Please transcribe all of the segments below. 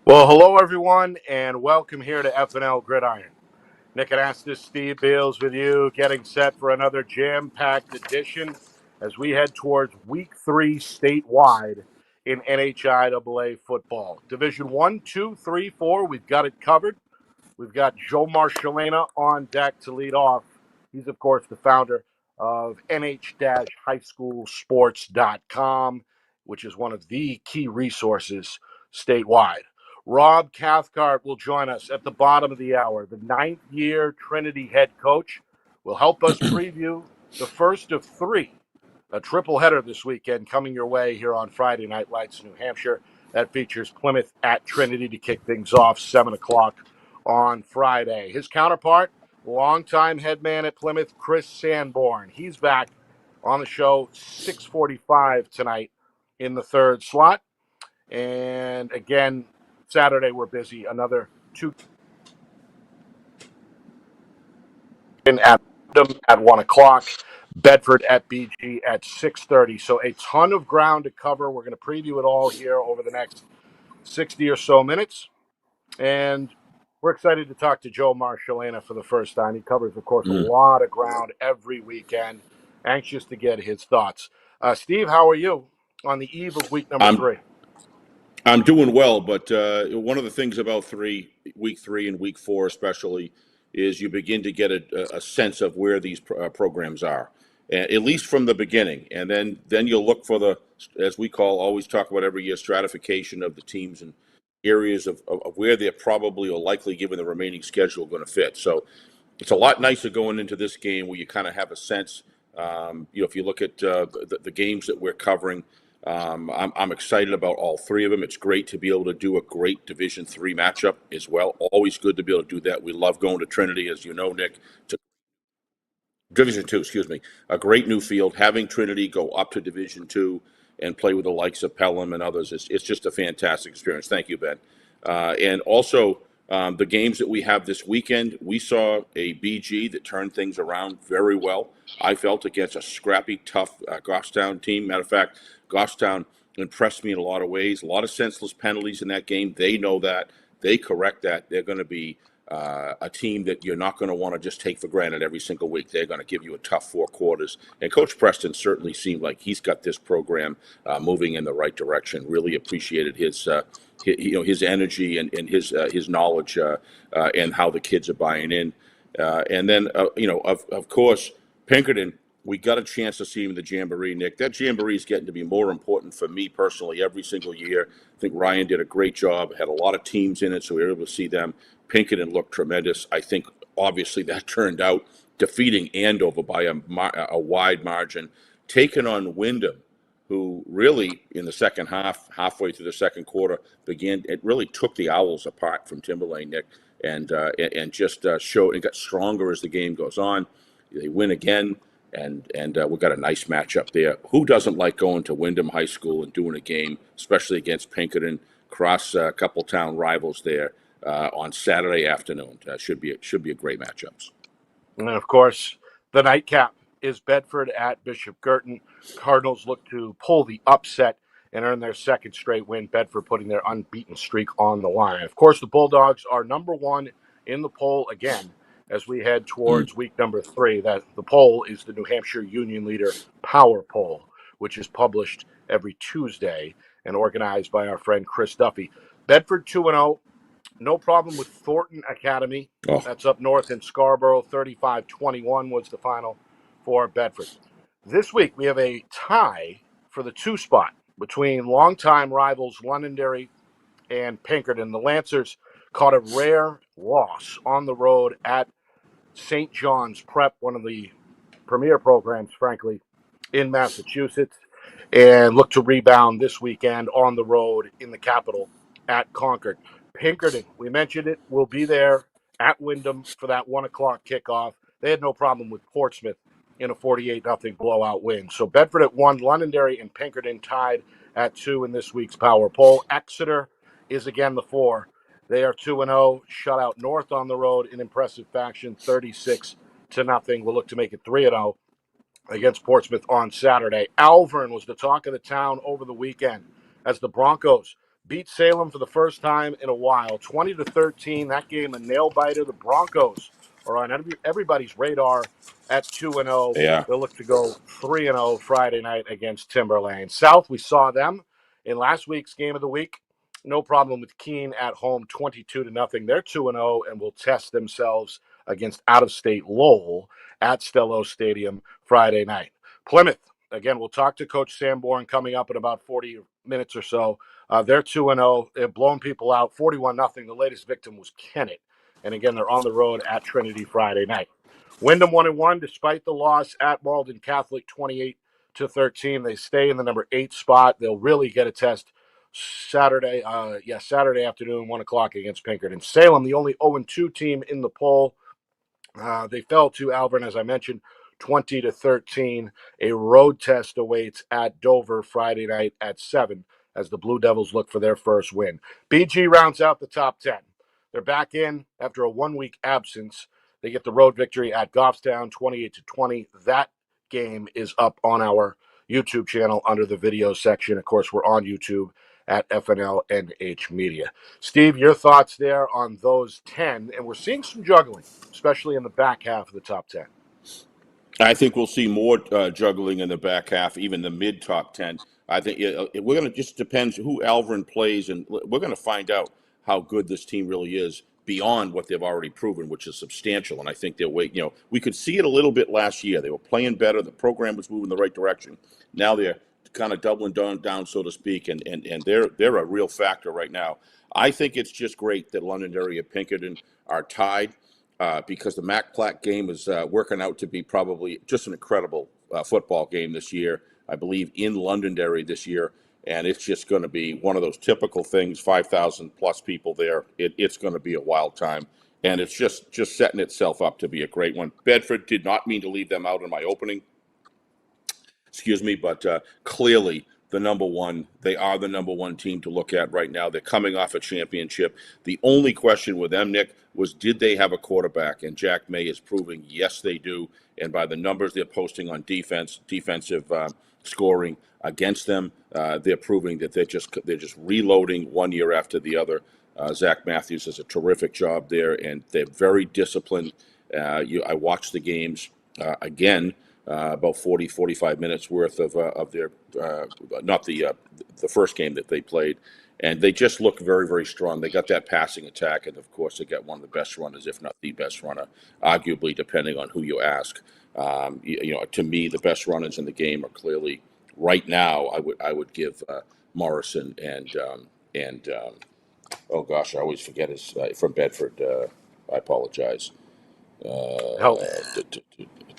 Well, hello everyone, and welcome here to FNL Gridiron. Nick Anastas, Steve Beals with you, getting set for another jam-packed edition as we head towards Week 3 statewide in NHIAA football. Division 1, 2, 3, 4, we've got it covered. We've got Joe Marcellena on deck to lead off. He's, of course, the founder of nh-highschoolsports.com, which is one of the key resources statewide. Rob Cathcart will join us at the bottom of the hour. The ninth-year Trinity head coach will help us preview the first of three, a triple header this weekend coming your way here on Friday Night Lights, New Hampshire. That features Plymouth at Trinity to kick things off, 7 o'clock on Friday. His counterpart, longtime head man at Plymouth, Chris Sanborn. He's back on the show 6:45 tonight in the third slot. And again, Saturday we're busy. Another two at 1 o'clock. Bedford at BG at 6:30. So a ton of ground to cover. We're going to preview it all here over the next 60 or so minutes. And we're excited to talk to Joe Marcellena for the first time. He covers, of course, a lot of ground every weekend. Anxious to get his thoughts. Steve, how are you on the eve of week number I'm 3? I'm doing well, but one of the things about week three and week four especially, is you begin to get a sense of where these programs are, at least from the beginning, and then you'll look for the, as we always talk about every year, stratification of the teams and areas of where they're probably or likely, given the remaining schedule, going to fit. So it's a lot nicer going into this game where you kind of have a sense. If you look at the games that we're covering, I'm excited about all three of them. It's great to be able to do a great Division III matchup as well. Always good to be able to do that. We love going to Trinity, as you know, Nick. To Division II, excuse me. A great new field. Having Trinity go up to Division II and play with the likes of Pelham and others, it's just a fantastic experience. Thank you, Ben. And also, the games that we have this weekend, we saw a BG that turned things around very well. I felt against a scrappy, tough Goffstown team. Matter of fact, Goffstown impressed me in a lot of ways. A lot of senseless penalties in that game. They know that. They correct that. They're going to be a team that you're not going to want to just take for granted every single week. They're going to give you a tough 4 quarters. And Coach Preston certainly seemed like he's got this program moving in the right direction. Really appreciated his energy and his knowledge and how the kids are buying in. And then, of course, Pinkerton, we got a chance to see him in the Jamboree, Nick. That Jamboree is getting to be more important for me personally every single year. I think Ryan did a great job, had a lot of teams in it, so we were able to see them. Pinkerton looked tremendous. I think, obviously, that turned out defeating Andover by a wide margin, taking on Wyndham, who really, in the second half, halfway through the second quarter, it really took the Owls apart from Timberlane, Nick, and just showed, it got stronger as the game goes on. They win again, and we've got a nice matchup there. Who doesn't like going to Wyndham High School and doing a game, especially against Pinkerton, cross a couple town rivals there on Saturday afternoon? Should be a great matchups. And of course, the nightcap is Bedford at Bishop Girton. Cardinals look to pull the upset and earn their second straight win. Bedford putting their unbeaten streak on the line. Of course, the Bulldogs are number 1 in the poll again as we head towards week number 3. That the poll is the New Hampshire Union Leader Power Poll, which is published every Tuesday and organized by our friend Chris Duffy. Bedford 2-0. No problem with Thornton Academy. Oh. That's up north in Scarborough. 35-21 was the final for Bedford. This week, we have a tie for the 2 spot between longtime rivals Londonderry and Pinkerton. The Lancers caught a rare loss on the road at St. John's Prep, one of the premier programs, frankly, in Massachusetts, and look to rebound this weekend on the road in the capital at Concord. Pinkerton, we mentioned it, will be there at Wyndham for that 1 o'clock kickoff. They had no problem with Portsmouth in a 48-0 blowout win. So Bedford at 1, Londonderry and Pinkerton tied at 2 in this week's power poll. Exeter is again the 4. They are 2-0, shut out North on the road in impressive fashion, 36-0. We'll look to make it 3-0 against Portsmouth on Saturday. Alvern was the talk of the town over the weekend as the Broncos beat Salem for the first time in a while, 20-13. That game a nail biter. The Broncos are on everybody's radar at 2-0. Yeah. They'll look to go 3-0 Friday night against Timberlane. South, we saw them in last week's game of the week. No problem with Keene at home, 22-0. They're 2-0 and will test themselves against out-of-state Lowell at Stello Stadium Friday night. Plymouth, again, we'll talk to Coach Sanborn coming up in about 40 minutes or so. They're 2-0. They've blown people out 41-0. The latest victim was Kennett. And again, they're on the road at Trinity Friday night. Wyndham 1-1, despite the loss at Malden Catholic 28-13. They stay in the number 8 spot. They'll really get a test Saturday afternoon, 1 o'clock against Pinkerton. Salem, the only 0-2 team in the poll. They fell to Alvern, as I mentioned, 20-13. A road test awaits at Dover Friday night at 7 as the Blue Devils look for their first win. BG rounds out the top 10. They're back in after a 1-week absence. They get the road victory at Goffstown, 28-20. That game is up on our YouTube channel under the video section. Of course, we're on YouTube at FNLNH Media. Steve, your thoughts there on those 10, and we're seeing some juggling, especially in the back half of the top 10. I think we'll see more juggling in the back half, even the mid top 10. I think we're going to just depends who Alvern plays, and we're going to find out how good this team really is beyond what they've already proven, which is substantial. And I think they'll wait. We could see it a little bit last year. They were playing better. The program was moving in the right direction. Now they're kind of doubling down, so to speak, and they're a real factor right now. I think it's just great that Londonderry and Pinkerton are tied. Because the Mac Platt game is working out to be probably just an incredible football game this year, I believe, in Londonderry this year. And it's just going to be one of those typical things, 5,000 plus people there. It's going to be a wild time. And it's just setting itself up to be a great one. Bedford did not mean to leave them out in my opening. But clearly the number one. They are the number one team to look at right now. They're coming off a championship. The only question with them, Nick, was did they have a quarterback? And Jack May is proving yes, they do. And by the numbers they're posting on defensive scoring against them, they're proving that they're just reloading one year after the other. Zach Matthews does a terrific job there, and they're very disciplined. I watched the games again. About 40, 45 minutes worth of their, not the first game that they played. And they just look very, very strong. They got that passing attack. And, of course, they got one of the best runners, if not the best runner, arguably, depending on who you ask. To me, the best runners in the game are clearly, right now, I would give Morrison and oh, gosh, I always forget his, from Bedford. I apologize.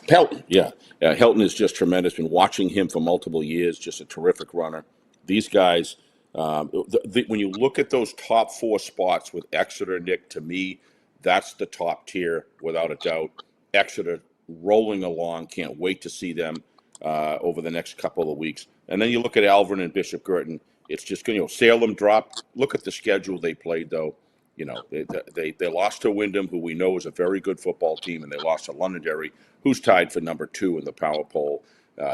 Helton, yeah. Helton is just tremendous. Been watching him for multiple years. Just a terrific runner. These guys, when you look at those top 4 spots with Exeter, Nick, to me, that's the top tier without a doubt. Exeter rolling along. Can't wait to see them over the next couple of weeks. And then you look at Alvern and Bishop Girton. It's just going. Salem dropped. Look at the schedule they played, though. They lost to Wyndham, who we know is a very good football team, and they lost to Londonderry, who's tied for number 2 in the power poll.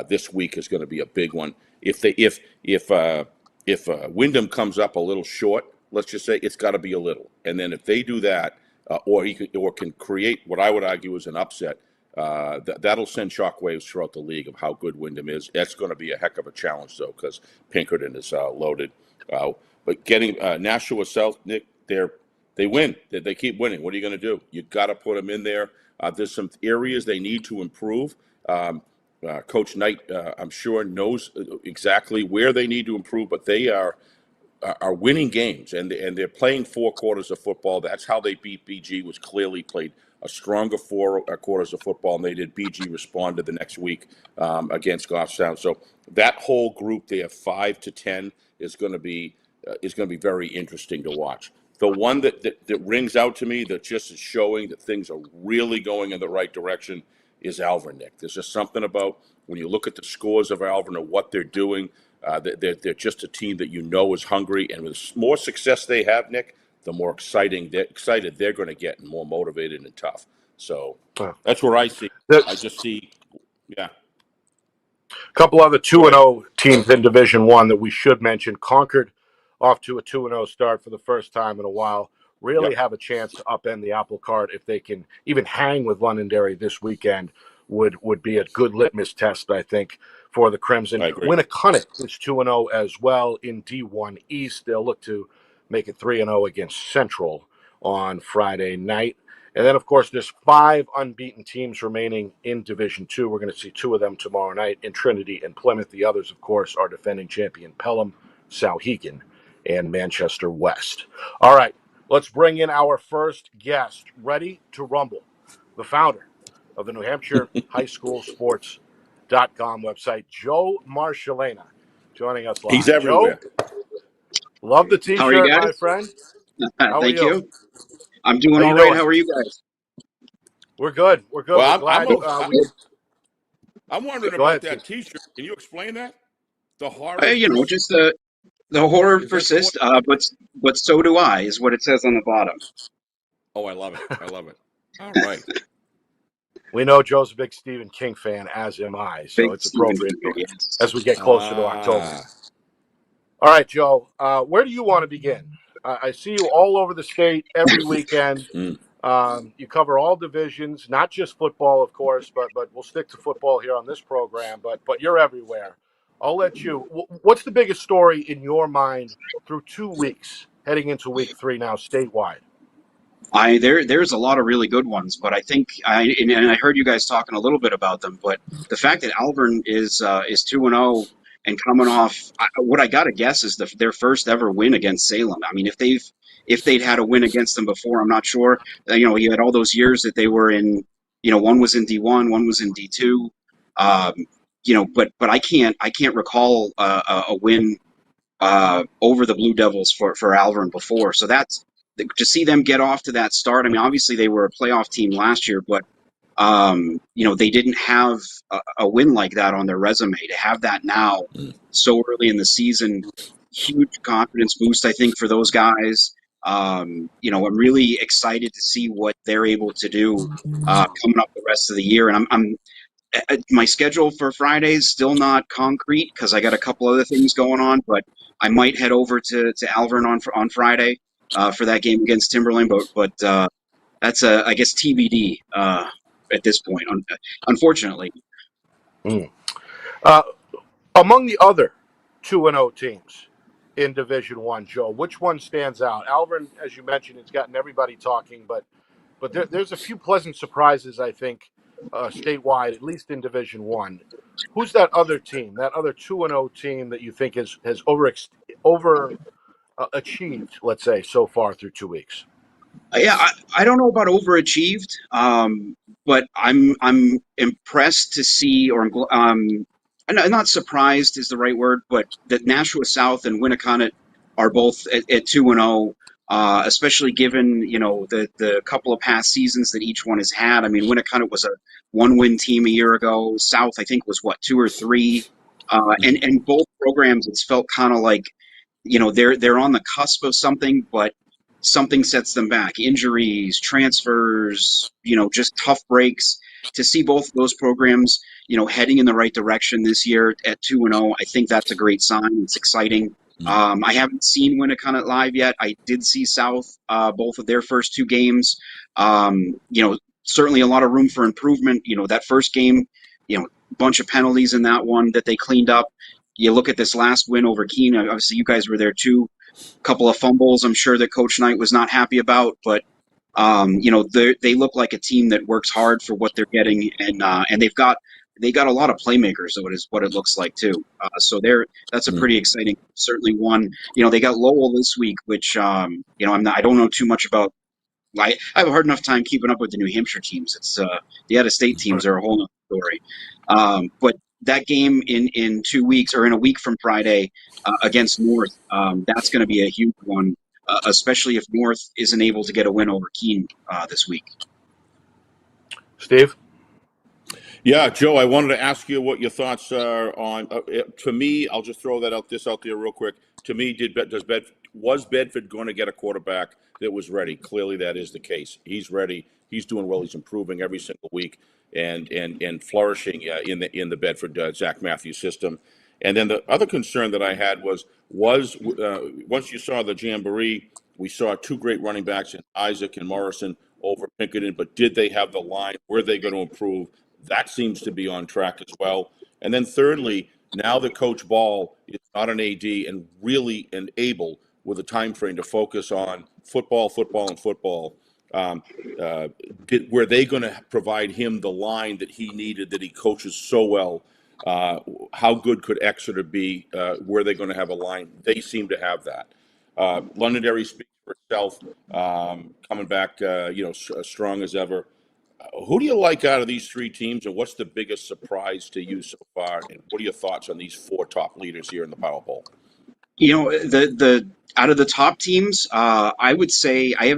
This week is going to be a big one. If Wyndham comes up a little short, let's just say it's got to be a little, and then if they do that, or can create what I would argue is an upset, that'll send shockwaves throughout the league of how good Wyndham is. That's going to be a heck of a challenge, though, because Pinkerton is loaded. But getting Nashua South, Nick, they win. They keep winning. What are you going to do? You got to put them in there. There's some areas they need to improve. Coach Knight, I'm sure, knows exactly where they need to improve, but they are winning games, and they're playing 4 quarters of football. That's how they beat BG. Was clearly played a stronger 4 quarters of football, and they did. BG responded the next week against Goffstown. So that whole group there, 5 to 10, is going to be very interesting to watch. The one that rings out to me that just is showing that things are really going in the right direction is Alvern, Nick. There's just something about when you look at the scores of Alvern and what they're doing, they're just a team that is hungry. And with more success they have, Nick, the more excited they're going to get and more motivated and tough. So that's where I see. I just see, yeah. A couple other 2-0 teams in Division 1 that we should mention. Concord off to a 2-0 start for the first time in a while, really Yep, have a chance to upend the apple cart. If they can even hang with Londonderry this weekend, would be a good litmus test, I think, for the Crimson. I agree. Winnicott is 2-0 as well in D1 East. They'll look to make it 3-0 against Central on Friday night. And then, of course, there's 5 unbeaten teams remaining in Division Two. We're going to see 2 of them tomorrow night in Trinity and Plymouth. The others, of course, are defending champion Pelham, Souhegan, and Manchester West. All right, let's bring in our first guest, ready to rumble, the founder of the New Hampshire High School Sports.com website, Joe Marcellena, joining us He's live. Joe, everywhere. love the How are you T-shirt, my guys? friend. How are Thank you? you. I'm doing How you all right. doing? How are you guys? We're good. We're good. We're Well, glad we. I'm wondering Go about ahead, that Steve. T-shirt. Can you explain that? The horrors Just persist. the horror Is that persists, but so do I, is what it says on the bottom. Oh, I love it. I love it. All right. We know Joe's a big Stephen King fan, as am I, so Big it's Stephen appropriate King, yes. as we get closer to October. Ah, All right, Joe, where do you want to begin? I see you all over the state every weekend. mm. You cover all divisions, not just football, of course, but we'll stick to football here on this program. But you're everywhere. I'll let you. What's the biggest story in your mind through 2 weeks, heading into week 3 now, statewide? There's a lot of really good ones, but I think and I heard you guys talking a little bit about them, but the fact that Alvern is 2-0 and coming off what I got to guess is their first ever win against Salem. I mean, if they'd had a win against them before, I'm not sure. You had all those years that they were in. One was in D1, one was in D2. Um, but I can't recall a win over the Blue Devils for Alvern before. So that's to see them get off to that start. I mean, obviously they were a playoff team last year, but they didn't have a win like that on their resume. To have that now so early in the season, huge confidence boost, I think, for those guys. I'm really excited to see what they're able to do coming up the rest of the year. And I'm my schedule for Friday is still not concrete because I got a couple other things going on, but I might head over to Alvern on Friday for that game against Timberland. But that's I guess TBD at this point. Unfortunately, Mm. Uh, Among the other 2-0 teams in Division One, Joe, which one stands out? Alvern, as you mentioned, it's gotten everybody talking, but there's a few pleasant surprises, I think, statewide, at least in Division One. Who's that other team? That other 2-0 team that you think has over achieved, let's say, so far through 2 weeks? I don't know about overachieved, but I'm impressed to see, or I'm not surprised is the right word, but that Nashua South and Winnicott are both at 2-0, especially given the couple of past seasons that each one has had. I mean, Winnicott was a 1-win team a year ago. South, I think, was what, 2 or 3, and both programs it's felt kind of like they're on the cusp of something, but something sets them back. Injuries, transfers, just tough breaks. To see both of those programs, heading in the right direction this year at 2-0, I think that's a great sign. It's exciting. I haven't seen Winnicott live yet. I did see South, both of their first 2 games. Certainly a lot of room for improvement. That first game, bunch of penalties in that one that they cleaned up. You look at this last win over Keene. Obviously, you guys were there too. Couple of fumbles I'm sure that Coach Knight was not happy about, but they look like a team that works hard for what they're getting, and they got a lot of playmakers. So it is what it looks like too. So that's a pretty exciting, certainly one. They got Lowell this week, which I don't know too much about. I have a hard enough time keeping up with the New Hampshire teams. It's the out-of-state teams are a whole other story. But that game in 2 weeks, or in a week from Friday, against North, that's going to be a huge one, especially if North isn't able to get a win over Keene this week. Steve? Yeah, Joe, I wanted to ask you what your thoughts are on. To me, I'll just throw out there real quick. To me, was Bedford going to get a quarterback that was ready? Clearly, that is the case. He's ready. He's doing well. He's improving every single week and flourishing in the Bedford Zach Matthews system. And then the other concern that I had was once you saw the jamboree, we saw two great running backs in Isaac and Morrison over Pinkerton, but did they have the line? Were they going to improve? That seems to be on track as well. And then thirdly, now that Coach Ball is not an AD and really able with a time frame to focus on football, football, and football, um, were they going to provide him the line that he needed, that he coaches so well? How good could Exeter be? Were they going to have a line? They seem to have that. Londonderry speaks for itself, coming back, as strong as ever. Who do you like out of these three teams, and what's the biggest surprise to you so far? And what are your thoughts on these four top leaders here in the Power Bowl? The out of the top teams, I would say I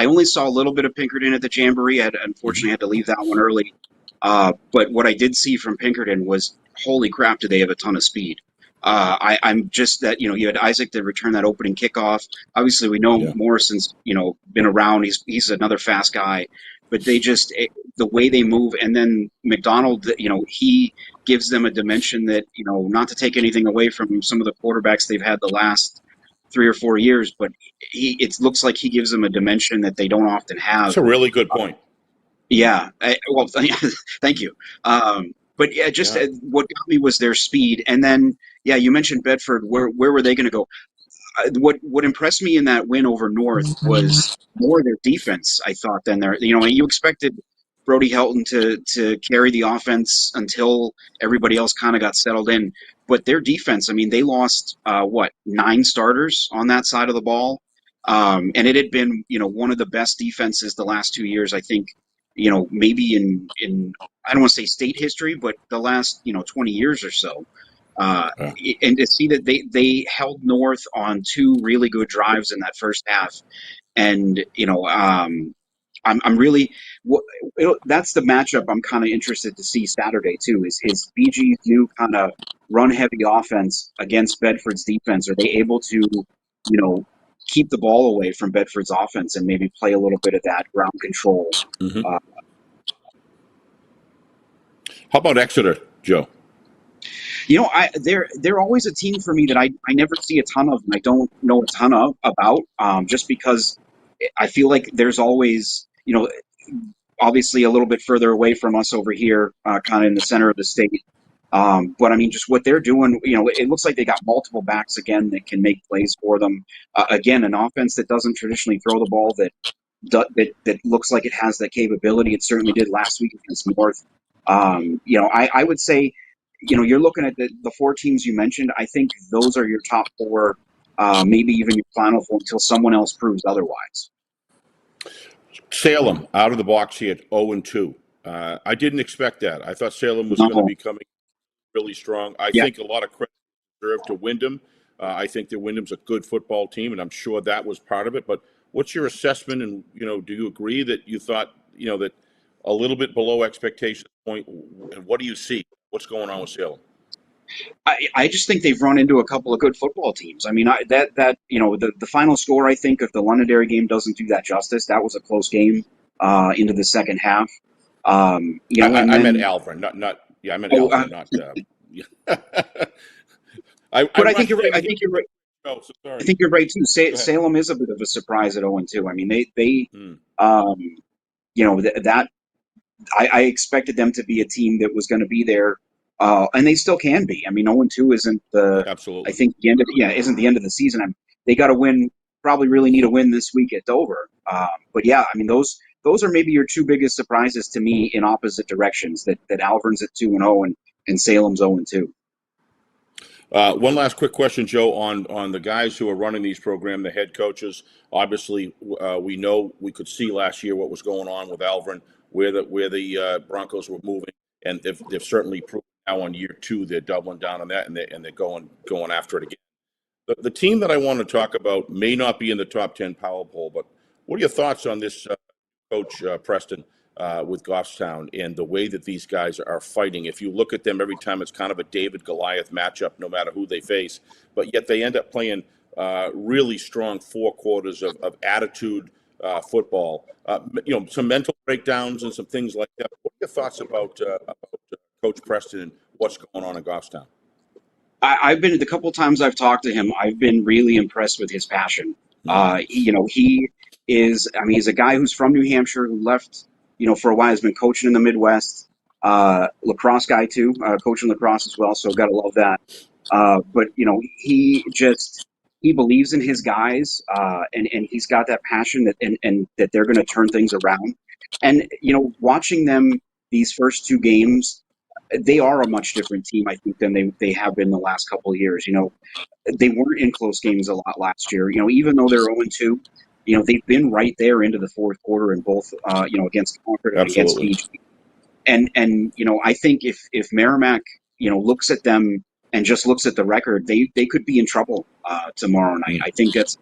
only saw a little bit of Pinkerton at the Jamboree. I unfortunately had to leave that one early. But what I did see from Pinkerton was, holy crap, do they have a ton of speed. I'm just that, you had Isaac to return that opening kickoff. Obviously, we know Morrison's, been around. He's another fast guy. But the way they move, and then McDonald, he gives them a dimension that, not to take anything away from some of the quarterbacks they've had the last 3 or 4 years, but it looks like he gives them a dimension that they don't often have. That's a really good point. Well, thank you. But what got me was their speed. And then, you mentioned Bedford. Where were they going to go? What impressed me in that win over North was more their defense, I thought, than their, you expected Brody Helton to carry the offense until everybody else kind of got settled in. But their defense, they lost, 9 starters on that side of the ball. And it had been, one of the best defenses the last 2 years, I think, maybe in I don't want to say state history, but the last, 20 years or so. And to see that they held North on 2 really good drives in that first half. And, I'm really, that's the matchup I'm kind of interested to see Saturday too, is BG's new kind of run heavy offense against Bedford's defense. Are they able to, keep the ball away from Bedford's offense and maybe play a little bit of that ground control? Mm-hmm. How about Exeter, Joe? They're always a team for me that I never see a ton of, and I don't know a ton about, just because I feel like there's always, obviously a little bit further away from us over here, kind of in the center of the state. But just what they're doing, it looks like they got multiple backs again that can make plays for them. Again, an offense that doesn't traditionally throw the ball, that looks like it has that capability. It certainly did last week against North. I would say, you're looking at the 4 teams you mentioned. I think those are your top 4, maybe even your final 4 until someone else proves otherwise. Salem out of the box here at 0-2. I didn't expect that. I thought Salem was going to be coming really strong. I think a lot of credit deserved to Wyndham. I think that Wyndham's a good football team, and I'm sure that was part of it. But what's your assessment? And do you agree that you thought that a little bit below expectation point? And what do you see? What's going on with Salem? I just think they've run into a couple of good football teams. The final score, I think, of the Londonderry game doesn't do that justice. That was a close game into the second half. I meant Alvin, I meant Alvin, not. But I think you're right. I think you're right. Oh, so sorry. I think you're right too. Salem is a bit of a surprise at 0-2. I expected them to be a team that was going to be there. And they still can be. 0-2 isn't absolutely. I think isn't the end of the season. They got to win. Probably really need a win this week at Dover. But those are maybe your 2 biggest surprises to me in opposite directions. That Alvern's at 2-0 and Salem's 0-2. One last quick question, Joe, on the guys who are running these programs, the head coaches. Obviously, we could see last year what was going on with Alvern, where the Broncos were moving, and they've certainly proven now on year 2 they're doubling down on that, and they're going after it again. The team that I want to talk about may not be in the top 10 Power Poll, but what are your thoughts on this coach Preston with Goffstown and the way that these guys are fighting? If you look at them every time, it's kind of a David Goliath matchup, no matter who they face, but yet they end up playing really strong 4 quarters of attitude football. Some mental breakdowns and some things like that. What are your thoughts about Coach Preston and what's going on in Goffstown? I've been the couple times I've talked to him, I've been really impressed with his passion. He is, I mean, he's a guy who's from New Hampshire who left, for a while. Has been coaching in the Midwest, lacrosse guy too, coaching lacrosse as well. So gotta love that. But he believes in his guys, and he's got that passion and that they're going to turn things around. And watching them these first two games, they are a much different team, I think, than they have been the last couple of years. They weren't in close games a lot last year. Even though they're 0-2, they've been right there into the fourth quarter in both, against Concord and against Absolutely. DG. And I think if Merrimack, looks at them and just looks at the record, they could be in trouble tomorrow night. I think that's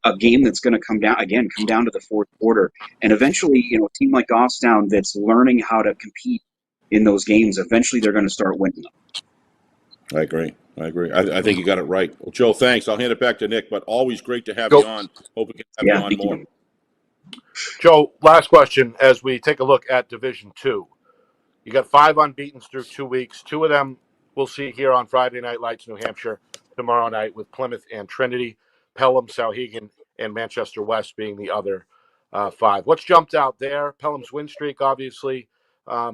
a game that's going to come down to the fourth quarter, and eventually, a team like Goffstown that's learning how to compete in those games, eventually they're going to start winning them. I agree. I think you got it right. Well, Joe, thanks. I'll hand it back to Nick, but always great to have you on. Hope we can have you on thank more. you. Joe, last question as we take a look at Division 2. You got 5 unbeatens through 2 weeks. 2 of them we'll see here on Friday Night Lights, New Hampshire, tomorrow night with Plymouth and Trinity, Pelham, Sauhegan, and Manchester West being the other 5. What's jumped out there? Pelham's win streak, obviously,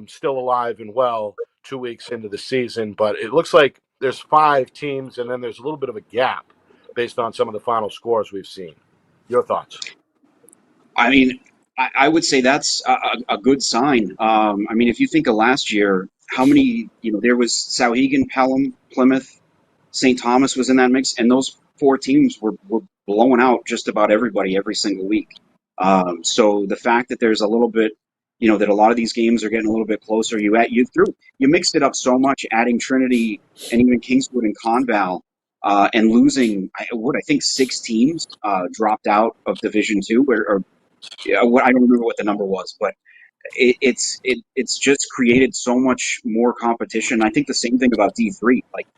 still alive and well 2 weeks into the season, but it looks like there's 5 teams, and then there's a little bit of a gap based on some of the final scores we've seen. Your thoughts? I mean, I would say that's a good sign. I mean, if you think of last year, how many, there was Sauhegan, Pelham, Plymouth, St. Thomas was in that mix, and those 4 teams were blowing out just about everybody every single week. So the fact that there's a little bit, that a lot of these games are getting a little bit closer, you mixed it up so much, adding Trinity and even Kingswood and Conval, and losing, I think 6 teams dropped out of Division 2, I don't remember what the number was, but it's just created so much more competition. I think the same thing about D3. Like,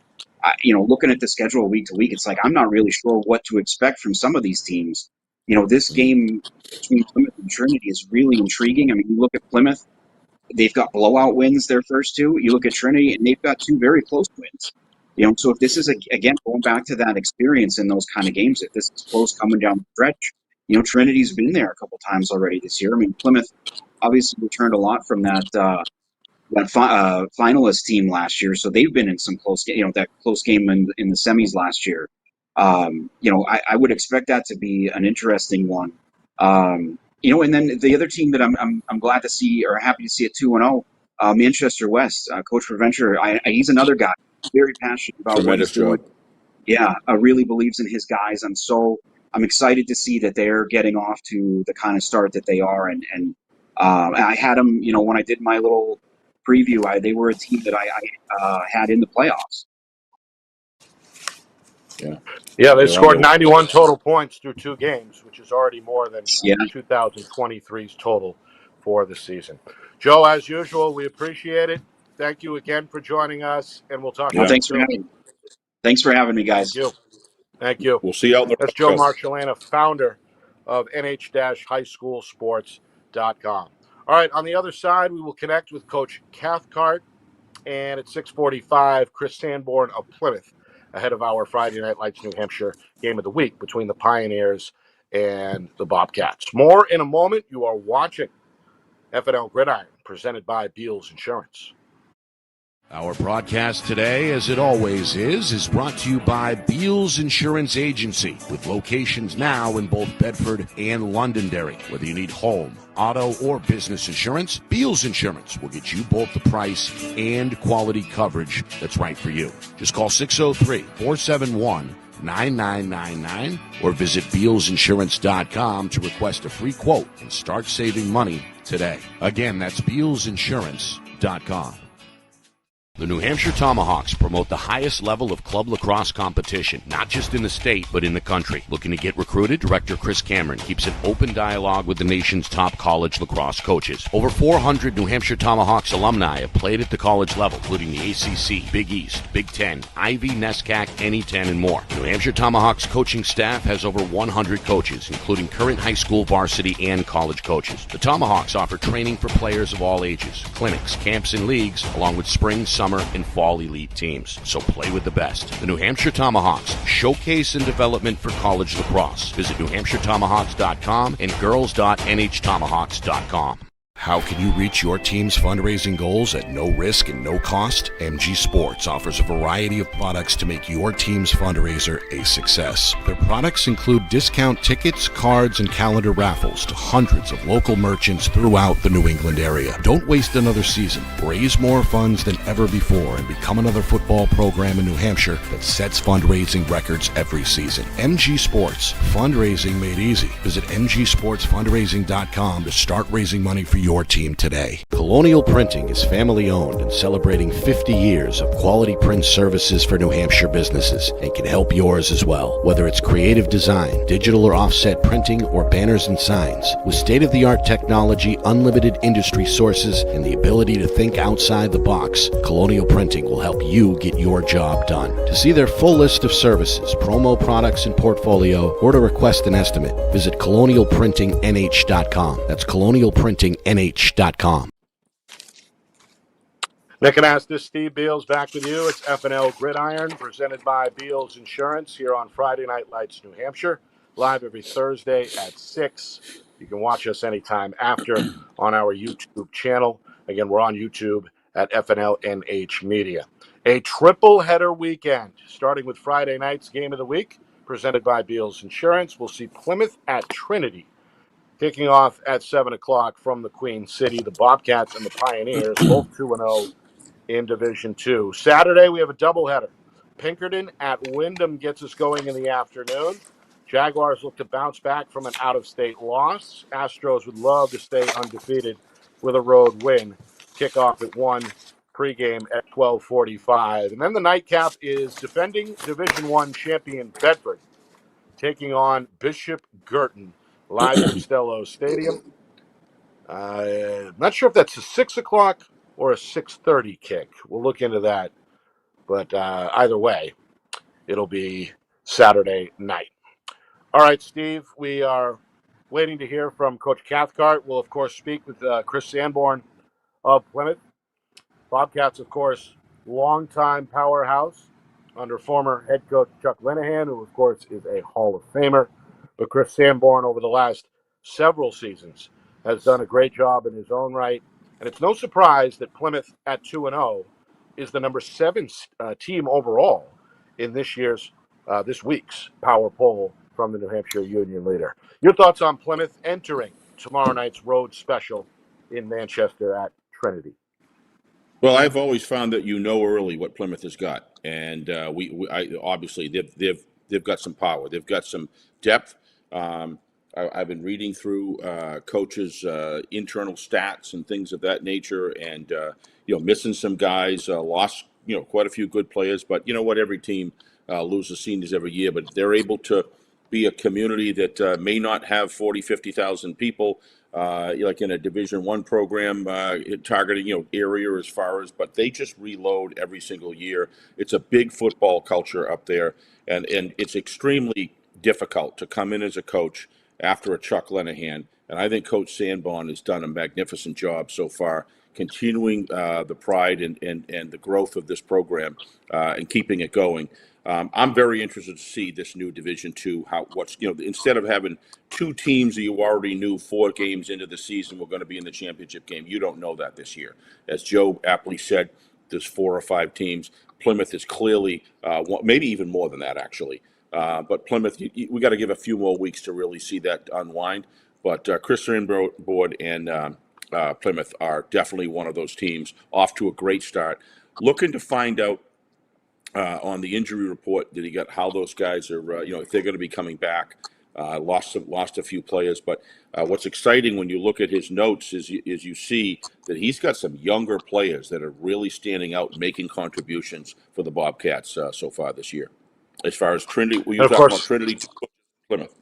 looking at the schedule week to week, it's like I'm not really sure what to expect from some of these teams. This game between Plymouth and Trinity is really intriguing. I mean, you look at Plymouth, they've got blowout wins their first 2. You look at Trinity, and they've got 2 very close wins. So if this is, again, going back to that experience in those kind of games, if this is close coming down the stretch, Trinity's been there a couple times already this year. I mean, Plymouth obviously returned a lot from that finalist team last year, so they've been in some close, that close game in the semis last year. I would expect that to be an interesting one. And then the other team that I'm glad to see, or happy to see at 2-0, Manchester West, Coach Preventure. He's another guy very passionate about what he's doing. Job. Yeah, really believes in his guys. I'm excited to see that they're getting off to the kind of start that they are. And I had them, when I did my little preview, they were a team that I had in the playoffs. Yeah, they scored 91 total points through 2 games, which is already more than 2023's total for the season. Joe, as usual, we appreciate it. Thank you again for joining us, and we'll talk to you soon. Thanks for having me, guys. Thank you. We'll see you out in the That's Joe Marcellana, founder of nh-highschoolsports.com. All right, on the other side, we will connect with Coach Cathcart, and at 6:45, Chris Sanborn of Plymouth, ahead of our Friday Night Lights New Hampshire game of the week between the Pioneers and the Bobcats. More in a moment. You are watching FNL Gridiron, presented by Beals Insurance. Our broadcast today, as it always is brought to you by Beals Insurance Agency, with locations now in both Bedford and Londonderry. Whether you need home, auto, or business insurance, Beals Insurance will get you both the price and quality coverage that's right for you. Just call 603-471-9999 or visit BealsInsurance.com to request a free quote and start saving money today. Again, that's BealsInsurance.com. The New Hampshire Tomahawks promote the highest level of club lacrosse competition, not just in the state, but in the country. Looking to get recruited? Director Chris Cameron keeps an open dialogue with the nation's top college lacrosse coaches. Over 400 New Hampshire Tomahawks alumni have played at the college level, including the ACC, Big East, Big Ten, Ivy, NESCAC, NE10, and more. New Hampshire Tomahawks coaching staff has over 100 coaches, including current high school, varsity, and college coaches. The Tomahawks offer training for players of all ages, clinics, camps, and leagues, along with spring, summer, summer and fall elite teams. So play with the best. The New Hampshire Tomahawks, showcase and development for college lacrosse. Visit NewHampshireTomahawks.com and girls.nhtomahawks.com. How can you reach your team's fundraising goals at no risk and no cost? MG Sports offers a variety of products to make your team's fundraiser a success. Their products include discount tickets, cards, and calendar raffles to hundreds of local merchants throughout the New England area. Don't waste another season. Raise more funds than ever before and become another football program in New Hampshire that sets fundraising records every season. MG Sports, fundraising made easy. Visit mgsportsfundraising.com to start raising money for your team today. Colonial Printing is family owned and celebrating 50 years of quality print services for New Hampshire businesses and can help yours as well. Whether it's creative design, digital or offset printing, or banners and signs, with state-of-the-art technology, unlimited industry sources, and the ability to think outside the box, Colonial Printing will help you get your job done. To see their full list of services, promo products, and portfolio, or to request an estimate, visit colonialprintingnh.com. That's colonialprintingnh.com. Nick and Ask this, Steve Beals back with you. It's FNL Gridiron, presented by Beals Insurance here on Friday Night Lights, New Hampshire. Live every Thursday at 6. You can watch us anytime after on our YouTube channel. Again, we're on YouTube at FNLNH Media. A triple header weekend, starting with Friday night's game of the week, presented by Beals Insurance. We'll see Plymouth at Trinity, kicking off at 7 o'clock from the Queen City. The Bobcats and the Pioneers, both 2-0 in Division 2. Saturday, we have a doubleheader. Pinkerton at Wyndham gets us going in the afternoon. Jaguars look to bounce back from an out-of-state loss. Astros would love to stay undefeated with a road win. Kickoff at 1, pregame at 12:45. And then the nightcap is defending Division 1 champion Bedford, taking on Bishop Girton, live at Costello Stadium. Not sure if that's a 6 o'clock or a 6:30 kick. We'll look into that. But either way, it'll be Saturday night. All right, Steve, we are waiting to hear from Coach Cathcart. We'll, of course, speak with Chris Sanborn of Plymouth. Bobcats, of course, longtime powerhouse under former head coach Chuck Linehan, who, of course, is a Hall of Famer. But Chris Sanborn, over the last several seasons, has done a great job in his own right. And it's no surprise that Plymouth at 2-0 is the number 7 team overall in this week's power poll from the New Hampshire Union Leader. Your thoughts on Plymouth entering tomorrow night's road special in Manchester at Trinity? Well, I've always found that you know early what Plymouth has got, and obviously they've got some power, they've got some depth. I've been reading through coaches' internal stats and things of that nature, and missing some guys, lost quite a few good players. But you know what? Every team loses seniors every year, but they're able to be a community that may not have 40, 50,000 people, like in a Division I program, targeting area as far as, but they just reload every single year. It's a big football culture up there, and it's extremely difficult to come in as a coach after a Chuck Linehan, and I think Coach Sanborn has done a magnificent job so far, continuing the pride and the growth of this program and keeping it going. I'm very interested to see this new Division II. Instead of having 2 teams that you already knew 4 games into the season were going to be in the championship game, you don't know that this year. As Joe aptly said, there's 4 or 5 teams. Plymouth is clearly, maybe even more than that, actually. But Plymouth, we got to give a few more weeks to really see that unwind. But Chris Sanborn and Plymouth are definitely one of those teams, off to a great start. Looking to find out on the injury report that he got, how those guys are, if they're going to be coming back. Lost a few players, but what's exciting when you look at his notes is you see that he's got some younger players that are really standing out, making contributions for the Bobcats so far this year. As far as Trinity, were you talking about Trinity to Plymouth?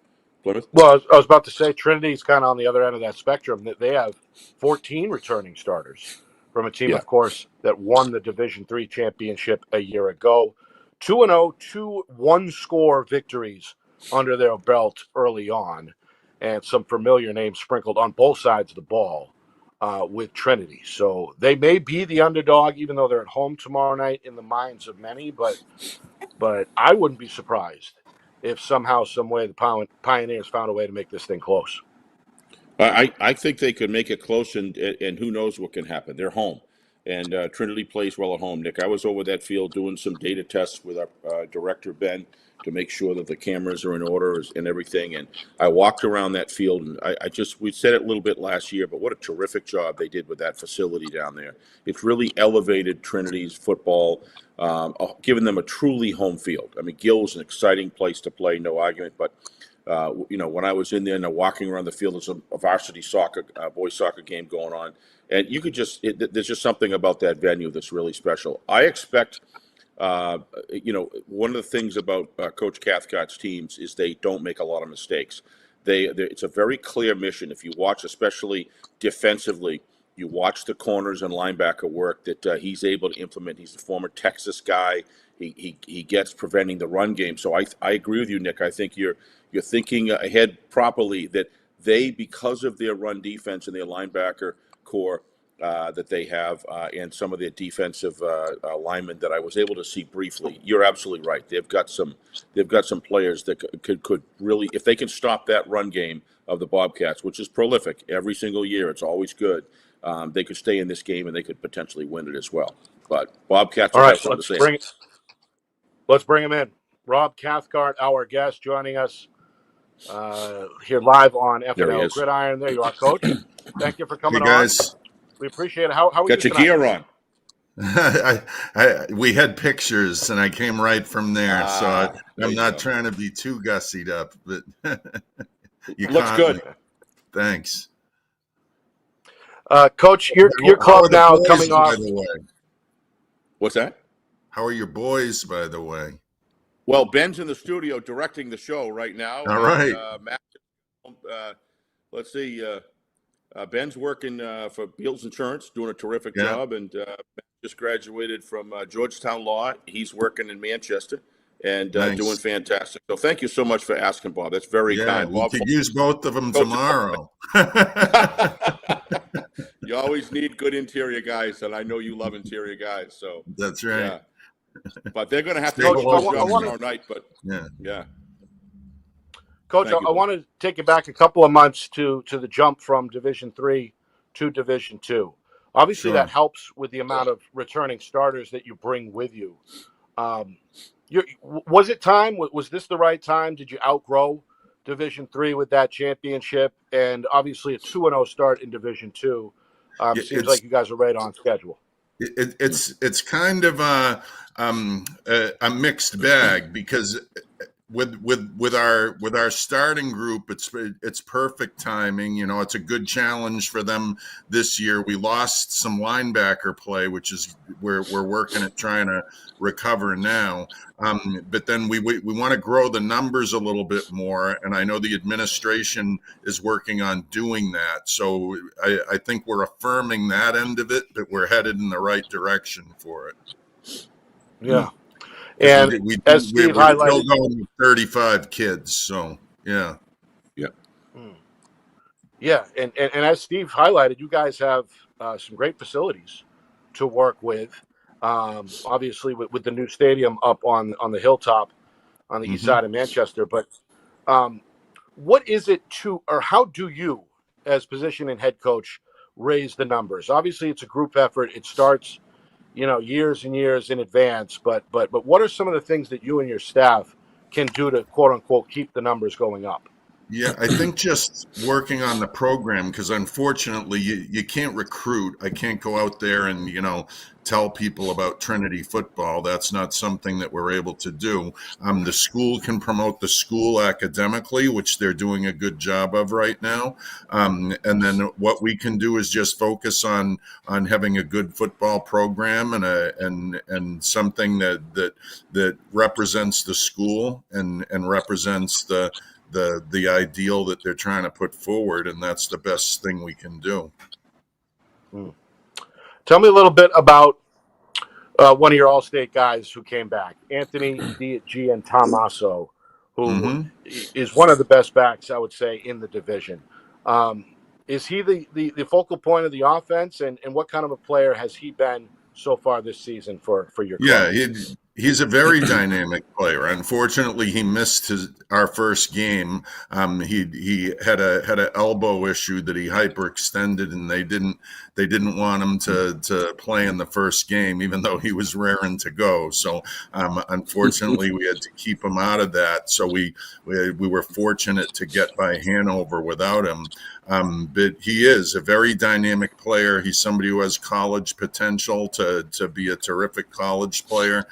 Well, I was about to say Trinity's kind of on the other end of that spectrum. They have 14 returning starters from a team, of course, that won the Division III championship a year ago. 2-0, 2 one-score victories under their belt early on, and some familiar names sprinkled on both sides of the ball. with Trinity. So they may be the underdog, even though they're at home tomorrow night in the minds of many. But I wouldn't be surprised if somehow, some way, the Pioneers found a way to make this thing close. I think they could make it close, and who knows what can happen. They're home, and Trinity plays well at home. Nick, I was over that field doing some data tests with our director Ben to make sure that the cameras are in order and everything. And I walked around that field, and we said it a little bit last year, but what a terrific job they did with that facility down there. It's really elevated Trinity's football, giving them a truly home field. I mean, Gill's an exciting place to play, no argument, but. When I was in there and walking around the field, there's a varsity soccer, boys soccer game going on, and you could there's just something about that venue that's really special. I expect, one of the things about Coach Cathcart's teams is they don't make a lot of mistakes. It's a very clear mission. If you watch, especially defensively, you watch the corners and linebacker work that he's able to implement. He's a former Texas guy. He gets preventing the run game. So I agree with you, Nick. I think you're thinking ahead properly that because of their run defense and their linebacker core that they have and some of their defensive linemen that I was able to see briefly, you're absolutely right. They've got some players that could really, if they can stop that run game of the Bobcats, which is prolific every single year, it's always good. They could stay in this game and they could potentially win it as well. But Bobcats will have something to say. Let's bring him in. Rob Cathcart, our guest, joining us here live on FNL Gridiron. There you are, Coach. Thank you for coming on. We appreciate it. How are you Got your gear on. We had pictures, and I came right from there. So I'm not trying to be too gussied up, but you looks good. Me. Thanks. Coach, your club now coming off. By the way. What's that? How are your boys, by the way? Well, Ben's in the studio directing the show right now. All right. Matt, let's see. Ben's working for Beals Insurance, doing a terrific job, and Matt just graduated from Georgetown Law. He's working in Manchester and doing fantastic. So thank you so much for asking, Bob. That's very kind. We could use both of them tomorrow. You always need good interior guys, and I know you love interior guys. So that's right. Yeah. But they're going to have to take a job tomorrow night. But yeah. Coach, I want to take you back a couple of months to the jump from Division III to Division II. Obviously, that helps with the amount of returning starters that you bring with you. Was it time? Was this the right time? Did you outgrow Division III with that championship? And obviously, a 2-0 start in Division II. Seems like you guys are right on schedule. It's kind of a mixed bag because with our starting group, it's perfect timing. You know, it's a good challenge for them this year. We lost some linebacker play, which is where we're working at trying to recover now. But then we want to grow the numbers a little bit more, and I know the administration is working on doing that. So I think we're affirming that end of it, but we're headed in the right direction for it. Yeah. And as Steve highlighted, we're still going with 35 kids, so yeah. And as Steve highlighted, you guys have some great facilities to work with. Obviously, with the new stadium up on the hilltop on the east side of Manchester. But what is it how do you, as position and head coach, raise the numbers? Obviously, it's a group effort. It starts years and years in advance, but what are some of the things that you and your staff can do to quote unquote keep the numbers going up? Yeah, I think just working on the program, because unfortunately you can't recruit. I can't go out there and, tell people about Trinity football. That's not something that we're able to do. The school can promote the school academically, which they're doing a good job of right now. And then what we can do is just focus on having a good football program and something that represents the school and represents the ideal that they're trying to put forward, and that's the best thing we can do. Tell me a little bit about one of your All-State guys who came back, Anthony Giantommaso, who is one of the best backs, I would say, in the division. Is he the focal point of the offense, and what kind of a player has he been so far this season for your club? Yeah, he's a very dynamic player. Unfortunately, he missed our first game. He had an elbow issue that he hyperextended, and they didn't want him to play in the first game, even though he was raring to go. So unfortunately, we had to keep him out of that. So we were fortunate to get by Hanover without him. But he is a very dynamic player. He's somebody who has college potential to be a terrific college player.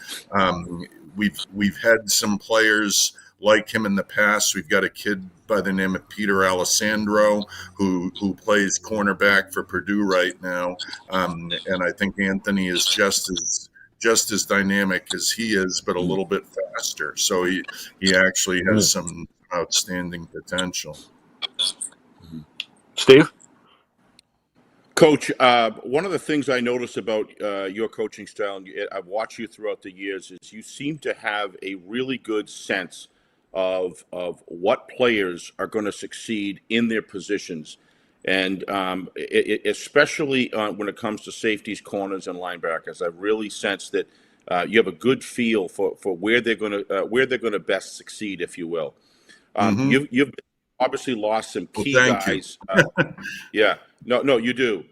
We've had some players like him in the past. We've got a kid by the name of Peter Alessandro who plays cornerback for Purdue right now, and I think Anthony is just as dynamic as he is, but a little bit faster. So he actually has some outstanding potential. Steve? Coach, one of the things I notice about your coaching style, and I've watched you throughout the years, is you seem to have a really good sense of what players are going to succeed in their positions, and especially when it comes to safeties, corners, and linebackers. I really sense that you have a good feel for where they're going to best succeed, if you will. You've obviously lost some key guys. Yeah, no, you do,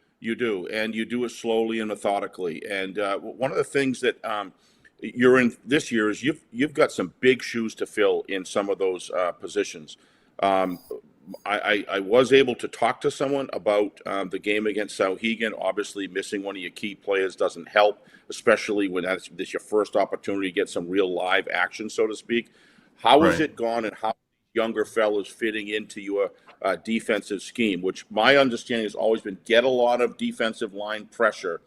and you do it slowly and methodically. And one of the things that you're in this year is you've got some big shoes to fill in some of those positions. I was able to talk to someone about the game against Sauhegan. Obviously, missing one of your key players doesn't help, especially when that's your first opportunity to get some real live action, so to speak. How has it gone, and how younger fellas fitting into your defensive scheme, which my understanding has always been get a lot of defensive line pressure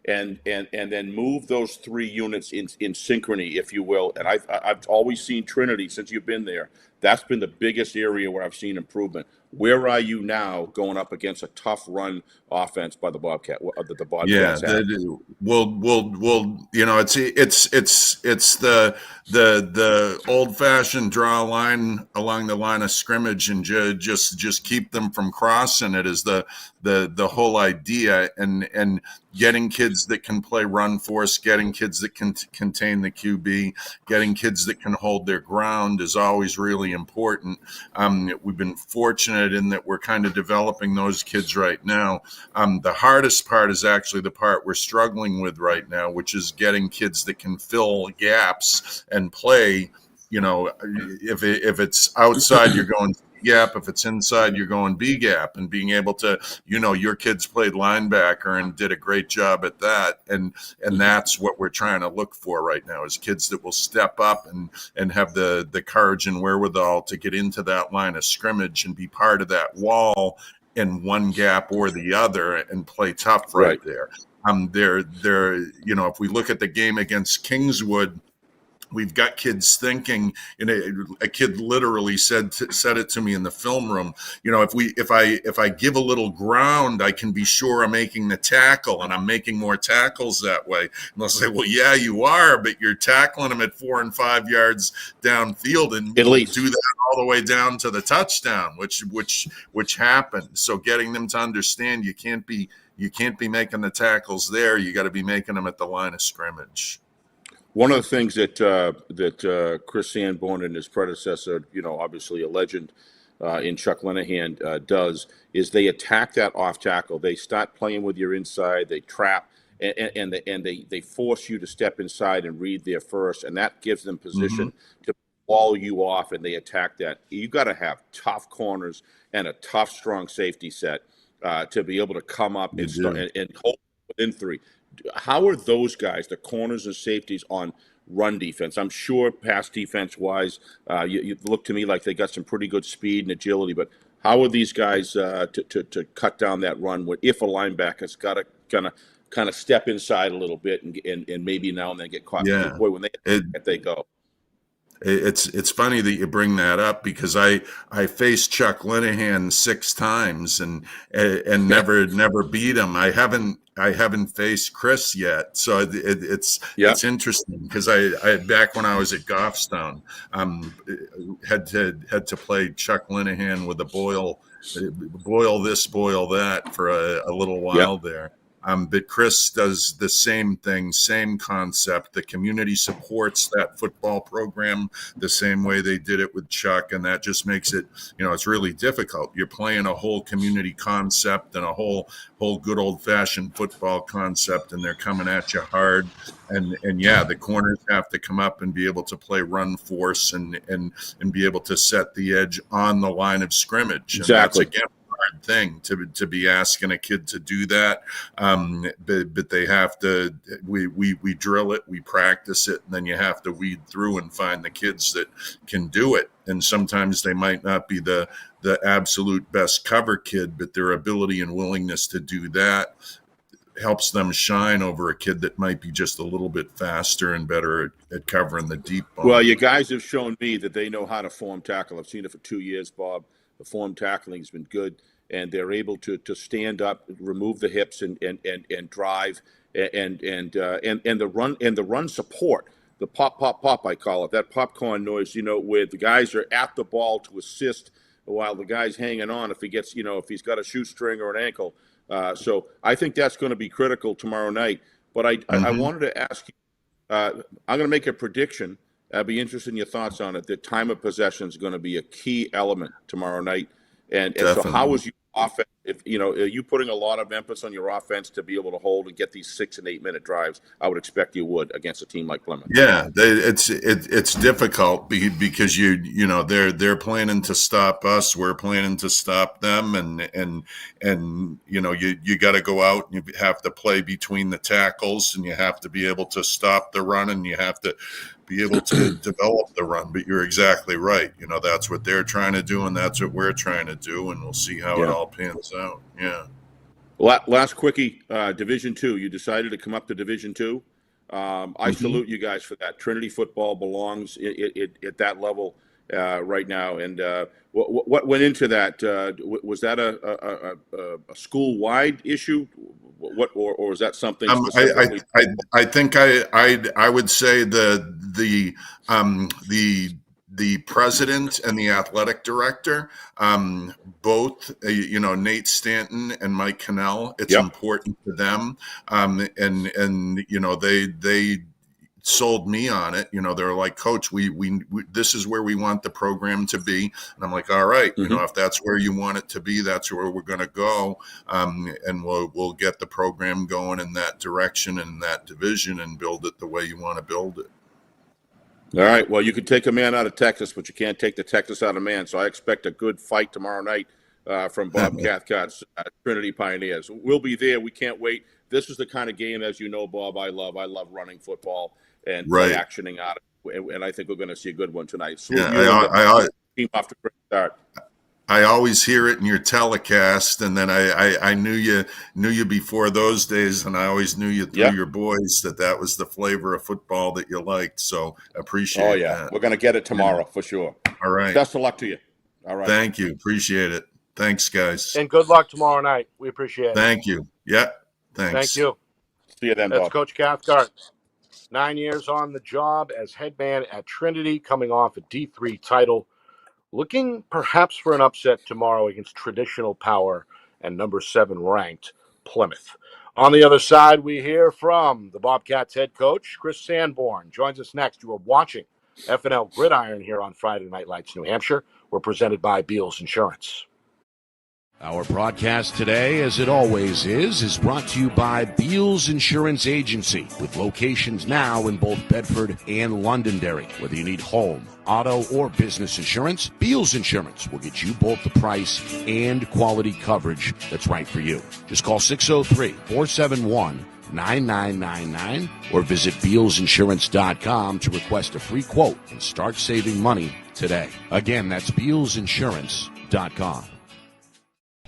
and then move those three units in synchrony, if you will. And I've always seen Trinity since you've been there. That's been the biggest area where I've seen improvement. Where are you now going up against a tough run offense by the Bobcats? Yeah, well, it's the old fashioned draw a line along the line of scrimmage and just keep them from crossing it is the whole idea, and getting kids that can play run force, getting kids that can contain the QB, getting kids that can hold their ground is always really important. We've been fortunate in that we're kind of developing those kids right now. The hardest part is actually the part we're struggling with right now, which is getting kids that can fill gaps and play. If it's outside, you're going C gap. If it's inside, you're going B gap, and being able to, your kids played linebacker and did a great job at that. And that's what we're trying to look for right now, is kids that will step up and have the courage and wherewithal to get into that line of scrimmage and be part of that wall in one gap or the other and play tough right there. If we look at the game against Kingswood, we've got kids thinking, a kid literally said it to me in the film room, if I give a little ground, I can be sure I'm making the tackle, and I'm making more tackles that way. And they'll say, well, yeah, you are, but you're tackling them at 4 and 5 yards downfield, and at least do that all the way down to the touchdown, which happened. So getting them to understand you can't be making the tackles there. You got to be making them at the line of scrimmage. One of the things that Chris Sanborn and his predecessor, obviously a legend in Chuck Lenahan, does is they attack that off tackle. They start playing with your inside. They trap and they force you to step inside and read there first, and that gives them position to wall you off, and they attack that. You got to have tough corners and a tough, strong safety set to be able to come up and hold within three. How are those guys, the corners and safeties, on run defense? I'm sure pass defense-wise, you look to me like they got some pretty good speed and agility, but how are these guys to cut down that run if a linebacker's got to kind of step inside a little bit and maybe now and then get caught? Yeah. Boy, when they go. It's funny that you bring that up, because I faced Chuck Linehan 6 times and never beat him. I I haven't faced Chris yet, so it's Yeah. it's interesting because I back when I was at Goffstown, had to play Chuck Linehan with a boil this, boil that for a little Yeah. while there. But Chris does the same thing, same concept. The community supports that football program the same way they did it with Chuck, and that just makes it, it's really difficult. You're playing a whole community concept and a whole good old-fashioned football concept, and they're coming at you hard. And yeah, the corners have to come up and be able to play run force and be able to set the edge on the line of scrimmage. Exactly. And that's, again, hard thing to be asking a kid to do that, but they have to. We drill it, we practice it, and then you have to weed through and find the kids that can do it. And sometimes they might not be the absolute best cover kid, but their ability and willingness to do that helps them shine over a kid that might be just a little bit faster and better at covering the deep ball. Well, you guys have shown me that they know how to form tackle. I've seen it for 2 years, Bob. The form tackling has been good, and they're able to stand up, remove the hips, and drive, and the run support, the pop I call it, that popcorn noise, where the guys are at the ball to assist while the guy's hanging on if he gets, if he's got a shoestring or an ankle. So I think that's going to be critical tomorrow night. But I wanted to ask you, I'm going to make a prediction. I'd be interested in your thoughts on it. The time of possession is going to be a key element tomorrow night. And so how is your offense? If are you putting a lot of emphasis on your offense to be able to hold and get these 6 and 8 minute drives? I would expect you would against a team like Plymouth. Yeah, it's difficult because they're planning to stop us, we're planning to stop them, and you got to go out and you have to play between the tackles, and you have to be able to stop the run, and you have to be able to develop the run. But you're exactly right. That's what they're trying to do, and that's what we're trying to do, and we'll see how it all pans out. Yeah. Last quickie, Division II. You decided to come up to Division II. I salute you guys for that. Trinity football belongs at that level right now. And what went into that? Was that a school-wide issue? Or was that something specifically? I think I would say the president and the athletic director, both, Nate Stanton and Mike Cannell, it's important to them. And they sold me on it. They're like, Coach, we this is where we want the program to be. And I'm like, all right, if that's where you want it to be, that's where we're going to go. And we'll get the program going in that direction and that division and build it the way you want to build it. All right. Well, you can take a man out of Texas, but you can't take the Texas out of man. So I expect a good fight tomorrow night from Bob Cathcart's Trinity Pioneers. We'll be there. We can't wait. This is the kind of game, as you know, Bob, I love. I love running football and play actioning out of it. And I think we're going to see a good one tonight. So I team off to a great start. I always hear it in your telecast, and then I knew you before those days, and I always knew you through your boys that was the flavor of football that you liked. So appreciate that. We're going to get it tomorrow for sure. All right. Best of luck to you. All right. Thank you. Appreciate it. Thanks, guys. And good luck tomorrow night. We appreciate it. Thank you. Yeah. Thanks. Thank you. See you then, That's Bob. Coach Cathcart. 9 years on the job as head man at Trinity, coming off a D3 title. Looking perhaps for an upset tomorrow against traditional power and number 7 ranked Plymouth. On the other side, we hear from the Bobcats head coach, Chris Sanborn. Joins us next. You are watching FNL Gridiron here on Friday Night Lights, New Hampshire. We're presented by Beals Insurance. Our broadcast today, as it always is brought to you by Beals Insurance Agency, with locations now in both Bedford and Londonderry. Whether you need home, auto, or business insurance, Beals Insurance will get you both the price and quality coverage that's right for you. Just call 603-471-9999 or visit BealsInsurance.com to request a free quote and start saving money today. Again, that's BealsInsurance.com.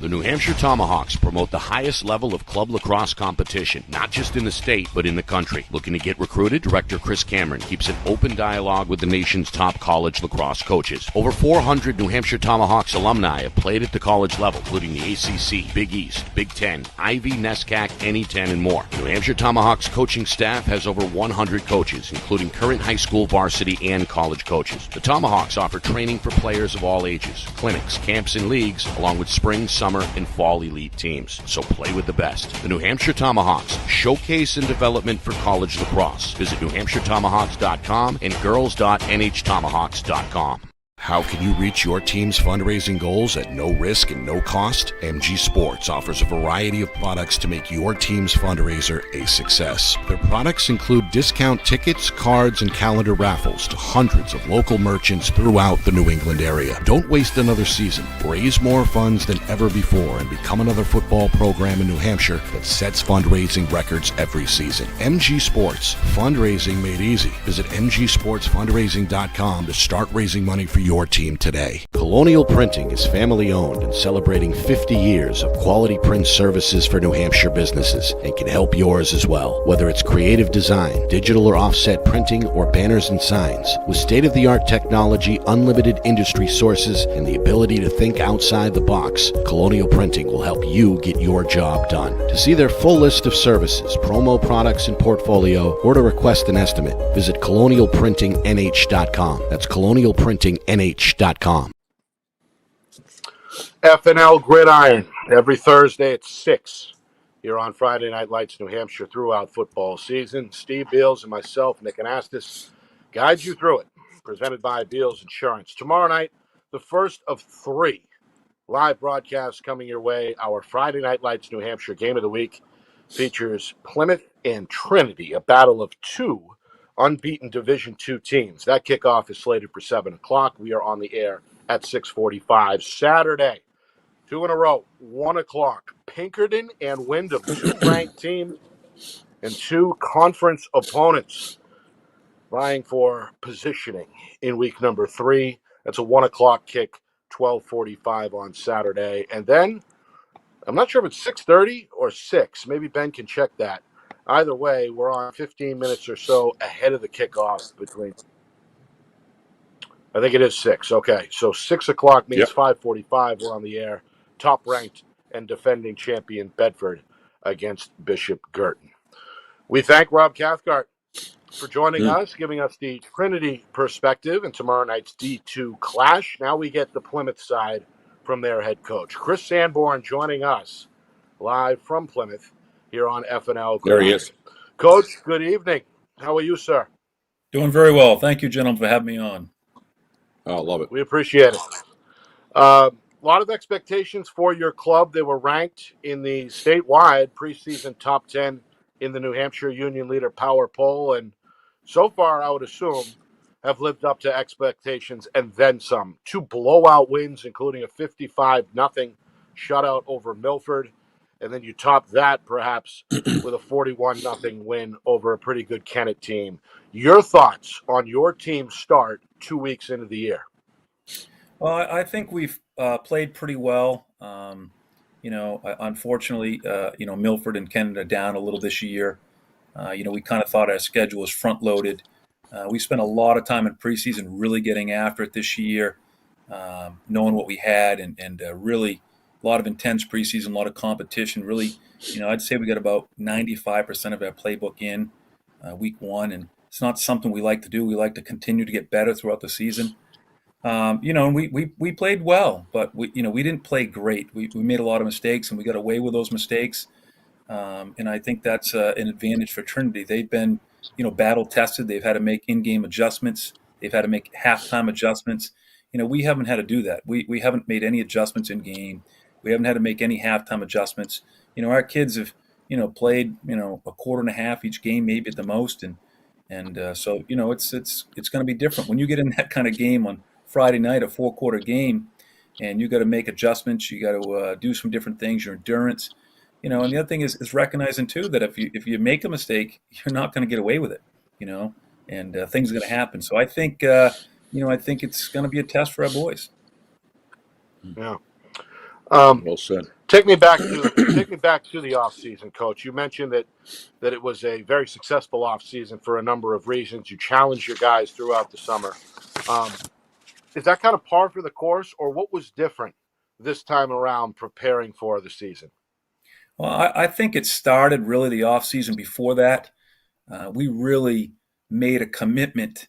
The New Hampshire Tomahawks promote the highest level of club lacrosse competition, not just in the state, but in the country. Looking to get recruited? Director Chris Cameron keeps an open dialogue with the nation's top college lacrosse coaches. Over 400 New Hampshire Tomahawks alumni have played at the college level, including the ACC, Big East, Big Ten, Ivy, NESCAC, NE10, and more. The New Hampshire Tomahawks coaching staff has over 100 coaches, including current high school, varsity, and college coaches. The Tomahawks offer training for players of all ages, clinics, camps, and leagues, along with spring, summer, and fall elite teams. So play with the best. The New Hampshire Tomahawks, showcase and development for college lacrosse. Visit NewHampshireTomahawks.com and girls.nhtomahawks.com. How can you reach your team's fundraising goals at no risk and no cost? MG Sports offers a variety of products to make your team's fundraiser a success. Their products include discount tickets, cards, and calendar raffles to hundreds of local merchants throughout the New England area. Don't waste another season. Raise more funds than ever before and become another football program in New Hampshire that sets fundraising records every season. MG Sports, fundraising made easy. Visit mgsportsfundraising.com to start raising money for your team today. Colonial Printing is family owned and celebrating 50 years of quality print services for New Hampshire businesses and can help yours as well. Whether it's creative design, digital or offset printing, or banners and signs, with state-of-the-art technology, unlimited industry sources, and the ability to think outside the box, Colonial Printing will help you get your job done. To see their full list of services, promo products, and portfolio, or to request an estimate, visit colonialprintingnh.com. That's colonialprintingnh.com. FNL Gridiron every Thursday at 6 here on Friday Night Lights New Hampshire throughout football season. Steve Beals and myself, Nick Anastas, guide you through it. Presented by Beals Insurance. Tomorrow night, the first of 3 live broadcasts coming your way. Our Friday Night Lights New Hampshire Game of the Week features Plymouth and Trinity, a battle of 2 unbeaten Division II teams. That kickoff is slated for 7 o'clock. We are on the air at 6:45. Saturday, 2 in a row, 1 o'clock. Pinkerton and Wyndham, 2 ranked teams and 2 conference opponents vying for positioning in week number 3. That's a 1 o'clock kick, 12:45 on Saturday. And then, I'm not sure if it's 6:30 or 6. Maybe Ben can check that. Either way, we're on 15 minutes or so ahead of the kickoff between. I think it is 6. Okay, so 6 o'clock means 5:45. We're on the air. Top-ranked and defending champion Bedford against Bishop Girton. We thank Rob Cathcart for joining us, giving us the Trinity perspective in tomorrow night's D2 clash. Now we get the Plymouth side from their head coach. Chris Sanborn joining us live from Plymouth here on FNL. There he is. Coach, good evening. How are you, sir? Doing very well. Thank you, gentlemen, for having me on. Oh, love it. We appreciate it. A lot of expectations for your club. They were ranked in the statewide preseason top 10 in the New Hampshire Union Leader Power Poll, and so far, I would assume, have lived up to expectations and then some. 2 blowout wins, including a 55-0 shutout over Milford. And then you top that, perhaps, with a 41-0 win over a pretty good Kennett team. Your thoughts on your team's start 2 weeks into the year? Well, I think we've played pretty well. Unfortunately, Milford and Kennett are down a little this year. We kind of thought our schedule was front-loaded. We spent a lot of time in preseason really getting after it this year, knowing what we had, and really a lot of intense preseason, a lot of competition. Really, I'd say we got about 95% of our playbook in week 1, and it's not something we like to do. We like to continue to get better throughout the season. And we played well, but we didn't play great. We made a lot of mistakes, and we got away with those mistakes. And I think that's an advantage for Trinity. They've been, battle tested. They've had to make in-game adjustments. They've had to make halftime adjustments. We haven't had to do that. We haven't made any adjustments in game. We haven't had to make any halftime adjustments. Our kids have, played, a quarter and a half each game, maybe at the most. So, it's going to be different when you get in that kind of game on Friday night, a 4-quarter game, and you got to make adjustments. You got to do some different things, your endurance. And the other thing is recognizing too that if you make a mistake, you're not going to get away with it. And things are going to happen. So I think I think it's going to be a test for our boys. Yeah. Well said. Take me back to the off season, Coach. You mentioned that it was a very successful off season for a number of reasons. You challenged your guys throughout the summer. Is that kind of par for the course, or what was different this time around preparing for the season? Well, I think it started really the off season before that. We really made a commitment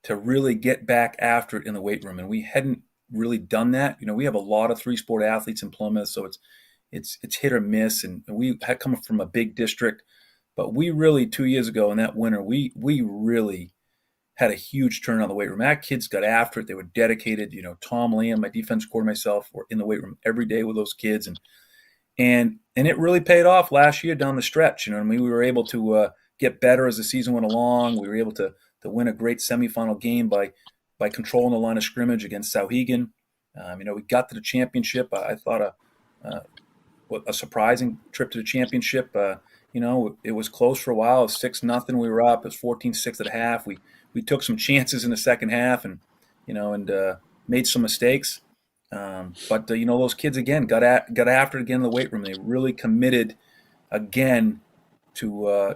to really get back after it in the weight room, and we hadn't really done that. We have a lot of three-sport athletes in Plymouth, so it's hit or miss, and we had come from a big district, but we really 2 years ago in that winter, we really had a huge turn on the weight room. Our kids got after it. They were dedicated. Tom Lamb, my defense coordinator, myself, were in the weight room every day with those kids, and it really paid off last year down the stretch. We were able to get better as the season went along. We were able to win a great semifinal game by controlling the line of scrimmage against Sauhegan. We got to the championship. I thought a surprising trip to the championship. It was close for a while. It was 6-0. We were up. It was 14-6 at a half. We took some chances in the second half and made some mistakes. But those kids again got after it again in the weight room. They really committed again to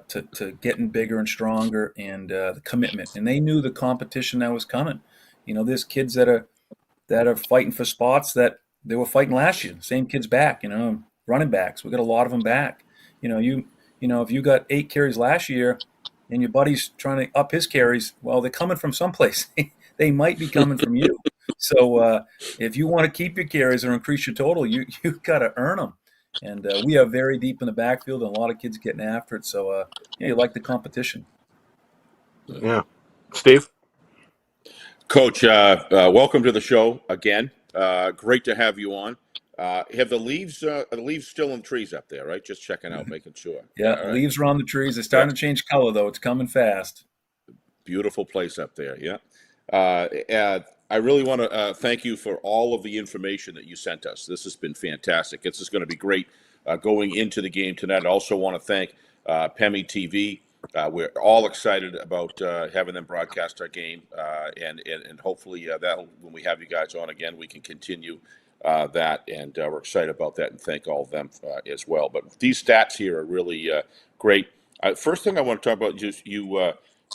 getting bigger and stronger, and the commitment. And they knew the competition that was coming. There's kids that are fighting for spots that they were fighting last year. Same kids back. Running backs. We got a lot of them back. If you got 8 carries last year, and your buddy's trying to up his carries, well, they're coming from someplace. They might be coming from you. So if you want to keep your carries or increase your total, you got to earn them. And we are very deep in the backfield, and a lot of kids getting after it. So you like the competition. Yeah, Steve. Coach, welcome to the show again. Great to have you on. Have the leaves still in the trees up there, right? Just checking out, making sure. Yeah, right. Leaves are on the trees. They're starting to change color, though. It's coming fast. Beautiful place up there, yeah. I really want to thank you for all of the information that you sent us. This has been fantastic. This is going to be great going into the game tonight. I also want to thank PEMI TV. We're all excited about having them broadcast our game, and hopefully that when we have you guys on again, we can continue that, and we're excited about that, and thank all of them as well. But these stats here are really great. First thing I want to talk about is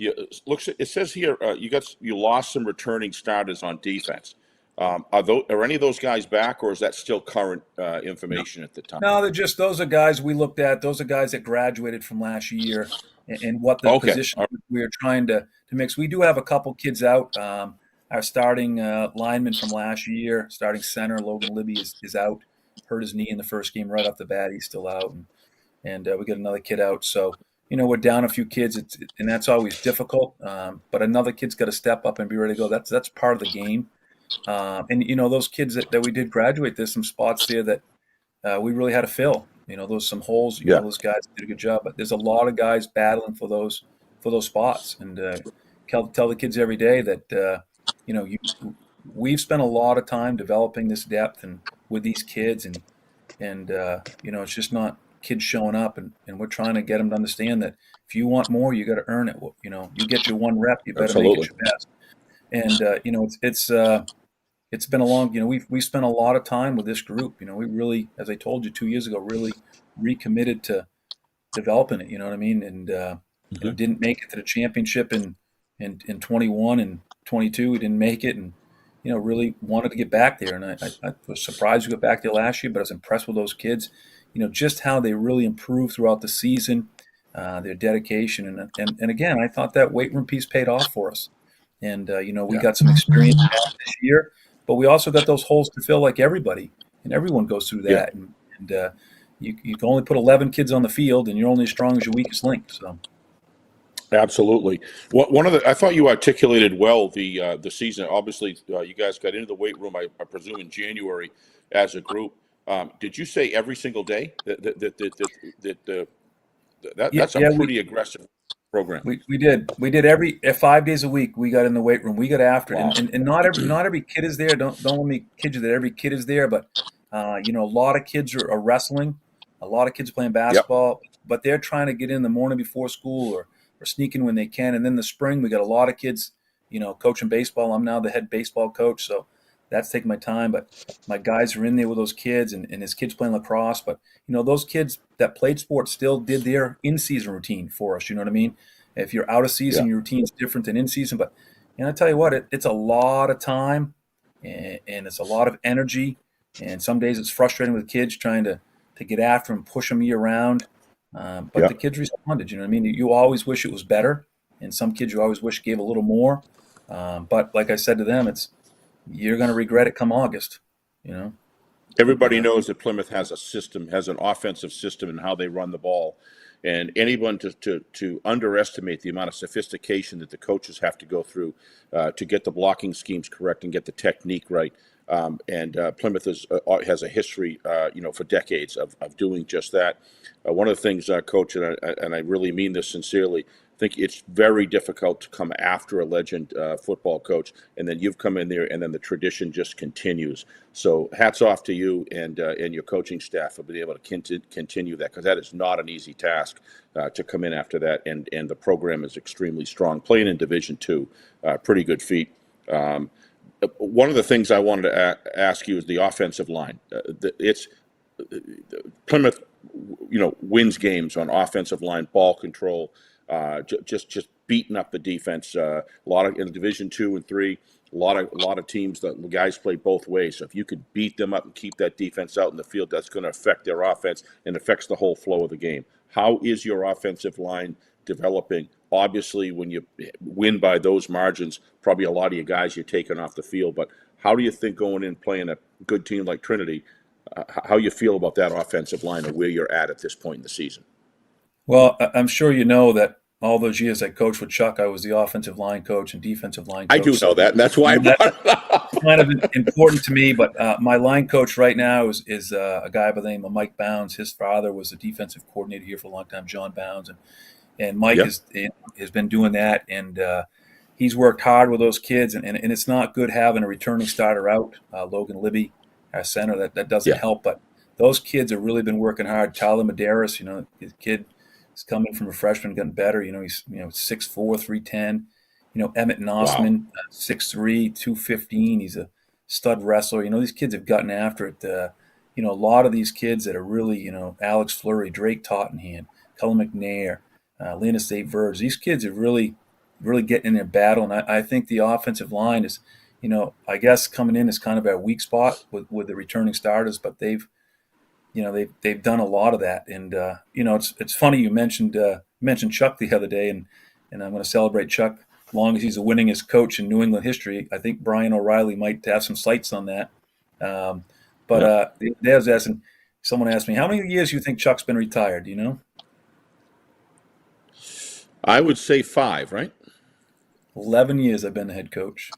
it says here you lost some returning starters on defense. Are any of those guys back, or is that still current information at the time? No, those are guys we looked at. Those are guys that graduated from last year, and what the position we are trying to mix. We do have a couple kids out. Our starting lineman from last year, starting center Logan Libby is out, hurt his knee in the first game right off the bat. He's still out, and we got another kid out. So we're down a few kids, and that's always difficult. But another kid's got to step up and be ready to go. That's part of the game. And those kids that we did graduate, there's some spots there that we really had to fill. Those some holes. Those guys did a good job, but there's a lot of guys battling for those spots. And tell the kids every day that we've spent a lot of time developing this depth and with these kids, and it's just not kids showing up, and we're trying to get them to understand that if you want more, you got to earn it. You get your one rep, you better Absolutely. make it your best. And it's been a long. We spent a lot of time with this group. We really, as I told you 2 years ago, really recommitted to developing it. You know what I mean? And didn't make it to the championship in 21 and 22. We didn't make it, and really wanted to get back there. And I was surprised we got back there last year, but I was impressed with those kids. Just how they really improved throughout the season, their dedication, and again, I thought that weight room piece paid off for us. And we got some experience this year, but we also got those holes to fill, like everybody, and everyone goes through that. And you can only put 11 kids on the field, and you're only as strong as your weakest link. So. Absolutely. I thought you articulated well the season. Obviously, you guys got into the weight room, I presume, in January as a group. Did you say every single day? That's a pretty aggressive program. We did every 5 days a week. We got in the weight room. We got after it, and not every kid is there. Don't let me kid you that every kid is there, but a lot of kids are wrestling. A lot of kids playing basketball, but they're trying to get in the morning before school or sneaking when they can. And then the spring, we got a lot of kids, coaching baseball. I'm now the head baseball coach, so that's taking my time. But my guys are in there with those kids, and his kids playing lacrosse. But those kids that played sports still did their in-season routine for us. You know what I mean? If you're out of Yeah. season, your routine's different than in season. But I tell you what, it's a lot of time, and it's a lot of energy. And some days it's frustrating with kids trying to get after them, push them year round. But Yeah. the kids responded. You know what I mean? You always wish it was better, and some kids you always wish gave a little more. But like I said to them, you're going to regret it come August. Everybody knows that Plymouth has a system, has an offensive system in how they run the ball. And anyone to underestimate the amount of sophistication that the coaches have to go through to get the blocking schemes correct and get the technique right. Plymouth has a history, for decades of doing just that. One of the things, Coach, and I really mean this sincerely, I think it's very difficult to come after a legend football coach, and then you've come in there, and then the tradition just continues. So hats off to you and your coaching staff for being able to continue that, because that is not an easy task to come in after that, and the program is extremely strong. Playing in Division II, pretty good feat. One of the things I wanted to ask you is the offensive line. Plymouth, wins games on offensive line, ball control, just beating up the defense. A lot of in Division II and III, a lot of teams the guys play both ways. So if you could beat them up and keep that defense out in the field, that's going to affect their offense and affects the whole flow of the game. How is your offensive line developing? Obviously, when you win by those margins, probably a lot of your guys you're taking off the field. But how do you think going in playing a good team like Trinity, how you feel about that offensive line and where you're at this point in the season? Well, I'm sure you know that all those years I coached with Chuck, I was the offensive line coach and defensive line coach. I do know that, and that's why I brought it up. Kind of important to me, but my line coach right now is a guy by the name of Mike Bounds. His father was a defensive coordinator here for a long time, John Bounds, and Mike has been doing that, and he's worked hard with those kids, and it's not good having a returning starter out, Logan Libby, our center, that doesn't help, but those kids have really been working hard. Tyler Medeiros, his kid is coming from a freshman, getting better. He's 6'4", 310. Emmett Nossman, 6'3", 215. He's a stud wrestler. These kids have gotten after it. A lot of these kids that are really, Alex Fleury, Drake Tottenham, Cullen McNair, Linus St. Verge. These kids are really getting in their battle. And I think the offensive line is, I guess coming in is kind of our weak spot with the returning starters, but they've done a lot of that. And, it's funny you mentioned Chuck the other day, and I'm going to celebrate Chuck. As long as he's the winningest coach in New England history, I think Brian O'Reilly might have some sights on that. Someone asked me, how many years do you think Chuck's been retired? Do you know? I would say 5, right? 11 years I've been the head coach.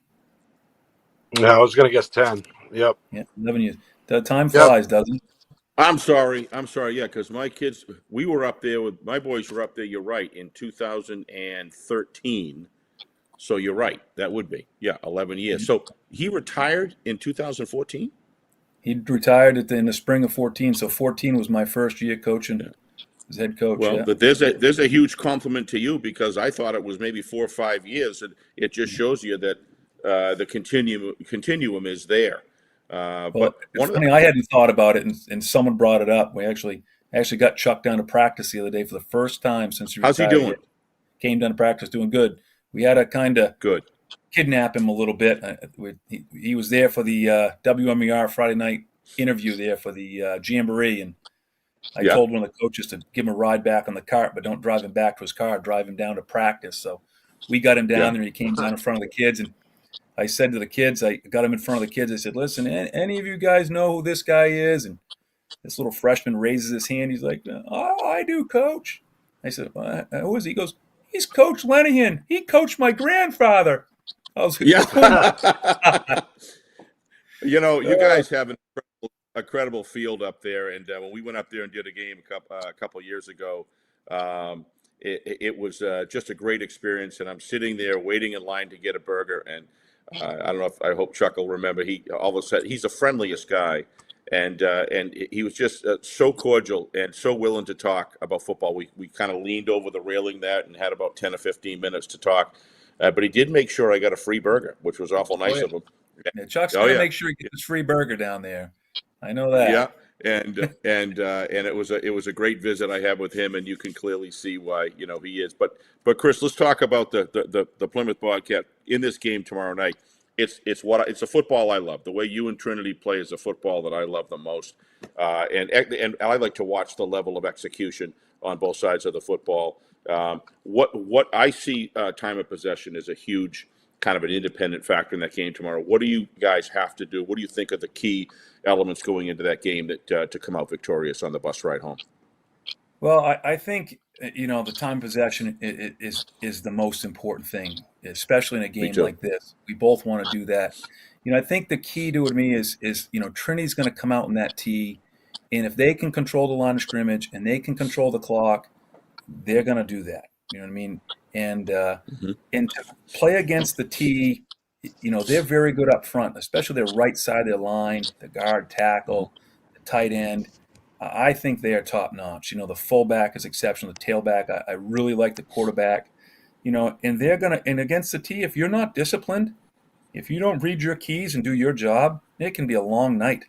Yeah, I was going to guess 10. Yep. Yeah, 11 years. The time flies, doesn't it? I'm sorry. Yeah, because my kids, my boys were up there, you're right, in 2013. So you're right. That would be. Yeah, 11 years. So he retired in 2014? He retired in the spring of 14. So 14 was my first year coaching as head coach. Well, but there's a huge compliment to you, because I thought it was maybe 4 or 5 years. And it just shows you that the continuum is there. But it's funny, I hadn't thought about it, and someone brought it up. We actually got Chuck down to practice the other day for the first time since he retired. How's he doing? Came down to practice, doing good. We had to kind of good kidnap him a little bit. He was there for the WMER Friday night interview there for the Jamboree, and I told one of the coaches to give him a ride back on the cart, but don't drive him back to his car, drive him down to practice. So we got him down there, and he came down in front of the kids, and I said to the kids, I got him in front of the kids, I said, listen, any of you guys know who this guy is? And this little freshman raises his hand. He's like, oh, I do, Coach. I said, who is he? He goes, he's Coach Lenihan. He coached my grandfather. I was like, you guys have an incredible field up there. And when we went up there and did a game a couple years ago, it was just a great experience. And I'm sitting there waiting in line to get a burger. And I don't know I hope Chuck will remember. All of a sudden, he's the friendliest guy. And he was just so cordial and so willing to talk about football. We kind of leaned over the railing there and had about 10 or 15 minutes to talk. But he did make sure I got a free burger, which was awful nice of him. Yeah, Chuck's Oh gonna yeah. make sure he gets his free burger down there. I know that. Yeah, and it was a great visit I had with him, and you can clearly see why he is. But Chris, let's talk about the Plymouth Bobcat in this game tomorrow night. It's a football I love. The way you and Trinity play is a football that I love the most, and I like to watch the level of execution on both sides of the football. What I see time of possession is a huge kind of an independent factor in that game tomorrow. What do you guys have to do? What do you think are the key elements going into that game that to come out victorious on the bus ride home? Well, I think the time possession is the most important thing, especially in a Me game too. like this. We both want to do that. I think the key to it to me is Trinity's going to come out in that tee, and if they can control the line of scrimmage and they can control the clock, they're going to do that. You know what I mean? And Mm-hmm. and to play against the tee, they're very good up front, especially their right side of their line, the guard, tackle, the tight end. I think they are top notch. The fullback is exceptional. The tailback, I really like the quarterback. And they're and against the tee, if you're not disciplined, if you don't read your keys and do your job, it can be a long night.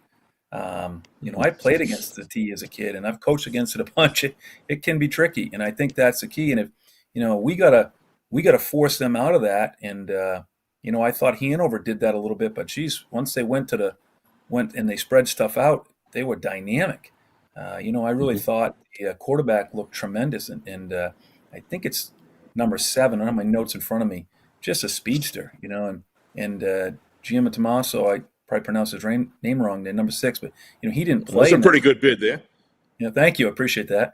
I played against the tee as a kid, and I've coached against it a bunch. It can be tricky, and I think that's the key. And if we gotta force them out of that. And I thought Hanover did that a little bit, but geez, once they went and they spread stuff out, they were dynamic. I really thought the quarterback looked tremendous, and I think it's number 7. I don't have my notes in front of me. Just a speedster, and Giamma Tommaso, I probably pronounced his name wrong there, number 6, but he didn't play. That's a pretty good bid there. Thank you, I appreciate that.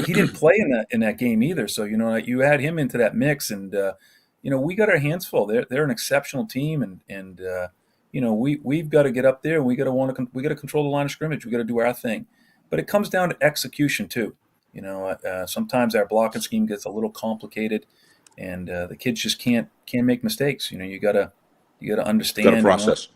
He didn't play in that game either, so you add him into that mix, and we got our hands full. They're an exceptional team, and we've got to get up there. We got to control the line of scrimmage. We got to do our thing, but it comes down to execution too. Sometimes our blocking scheme gets a little complicated, and the kids just can't make mistakes. You got to understand. Got to process.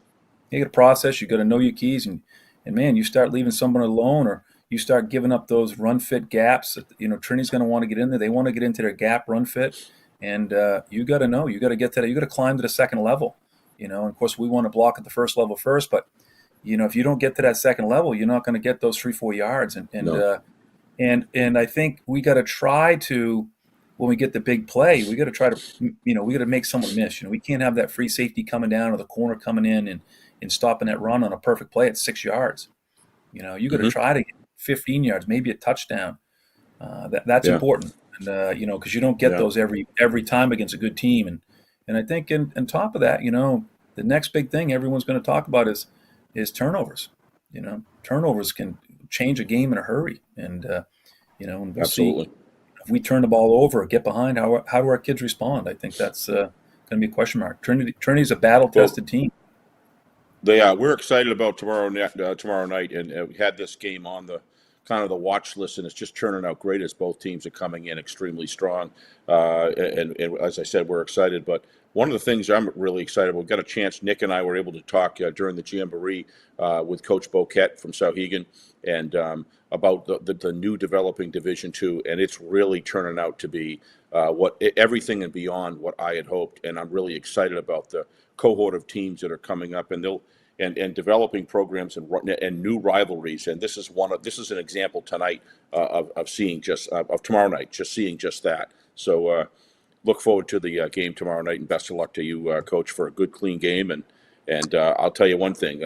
You got to process. You got to know your keys, and man, you start leaving someone alone, or you start giving up those run fit gaps. Trinity's going to want to get in there. They want to get into their gap run fit, and you got to know. You got to get to that. You got to climb to the second level. And of course, we want to block at the first level first, but if you don't get to that second level, you're not going to get those 3-4 yards. And I think we got to try to, when we get the big play, we got to try to, we got to make someone miss. We can't have that free safety coming down or the corner coming in and stopping that run on a perfect play at 6 yards. You got to try to get 15 yards, maybe a touchdown. That's important, and because you don't get those every time against a good team. And I think, on top of that, the next big thing everyone's going to talk about is turnovers. Turnovers can change a game in a hurry, and and we'll Absolutely. see if we turn the ball over or get behind. How do our kids respond? I think that's going to be a question mark. Trinity's a battle-tested team. They are. We're excited about tomorrow night, and we had this game on the kind of the watch list, and it's just turning out great as both teams are coming in extremely strong. And as I said, we're excited. But one of the things I'm really excited about, we got a chance, Nick and I were able to talk during the Jamboree with Coach Boquette from Sauhegan, and about the new developing Division II, and it's really turning out to be everything and beyond what I had hoped. And I'm really excited about the cohort of teams that are coming up, and developing programs and new rivalries. And this is an example tonight of seeing of tomorrow night, just seeing just that. So look forward to the game tomorrow night, and best of luck to you, Coach, for a good, clean game. And I'll tell you one thing: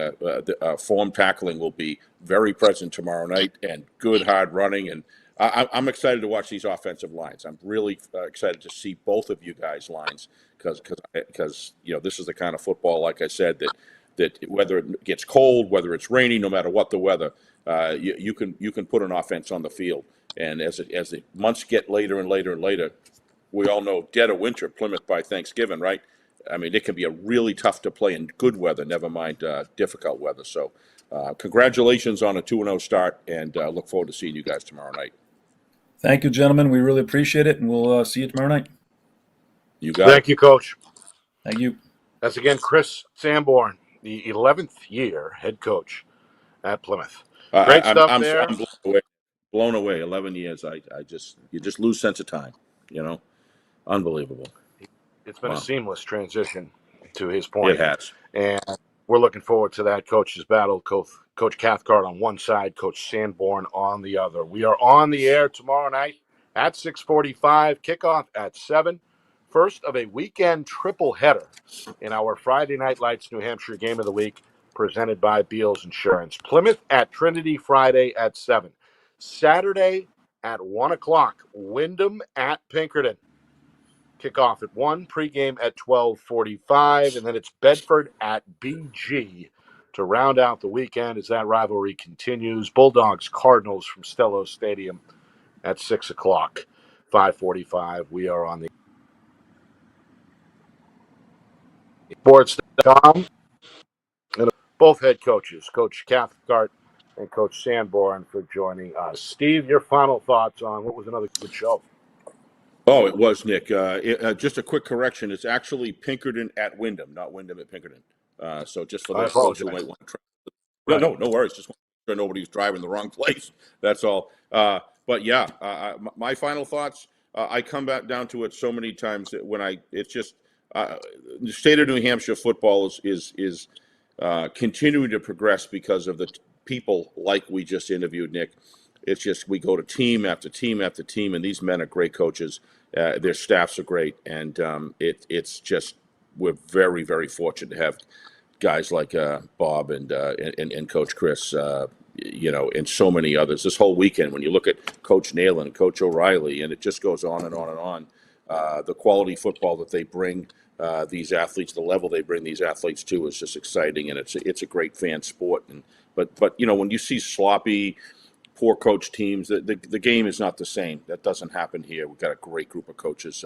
form tackling will be very present tomorrow night, and good hard running. And I'm excited to watch these offensive lines. I'm really excited to see both of you guys' lines, because this is the kind of football, like I said, that whether it gets cold, whether it's rainy, no matter what the weather, you can put an offense on the field. And as the months get later and later and later, we all know dead of winter, Plymouth by Thanksgiving, right? I mean, it can be a really tough to play in good weather, never mind difficult weather. So congratulations on a 2-0 start, and look forward to seeing you guys tomorrow night. Thank you, gentlemen. We really appreciate it, and we'll see you tomorrow night. You got it. Thank you, Coach. Thank you. That's again Chris Sanborn, the 11th year head coach at Plymouth. Great stuff there. I'm blown away. 11 years. You just lose sense of time. Unbelievable. It's been a seamless transition, to his point. It has. And we're looking forward to that coach's battle. Coach Cathcart on one side, Coach Sanborn on the other. We are on the air tomorrow night at 6:45, kickoff at 7. First of a weekend triple header in our Friday Night Lights New Hampshire Game of the Week, presented by Beals Insurance. Plymouth at Trinity Friday at 7. Saturday at 1 o'clock, Wyndham at Pinkerton. Kickoff at 1, pregame at 12:45, and then it's Bedford at BG to round out the weekend as that rivalry continues. Bulldogs Cardinals from Stello Stadium at 6 o'clock. 5:45. We are on the sports.com. And both head coaches, Coach Cathcart and Coach Sanborn, for joining us. Steve, your final thoughts on what was another good show? Oh, it was, Nick. Just a quick correction. It's actually Pinkerton at Wyndham, not Wyndham at Pinkerton. So just for I those folks who apologize. might want to try. Right. No worries. Just want to make sure nobody's driving the wrong place. That's all. But yeah, my final thoughts. I come back down to it so many times that it's just the state of New Hampshire football is continuing to progress because of the people like we just interviewed, Nick. It's just we go to team after team after team, and these men are great coaches. Their staffs are great, and it's just we're very, very fortunate to have guys like Bob and Coach Chris, and so many others. This whole weekend, when you look at Coach Nayland and Coach O'Reilly, and it just goes on and on and on. The quality football that they bring these athletes, the level they bring these athletes to, is just exciting, and it's a great fan sport. But when you see sloppy, poor coach teams, the game is not the same. That doesn't happen here. We've got a great group of coaches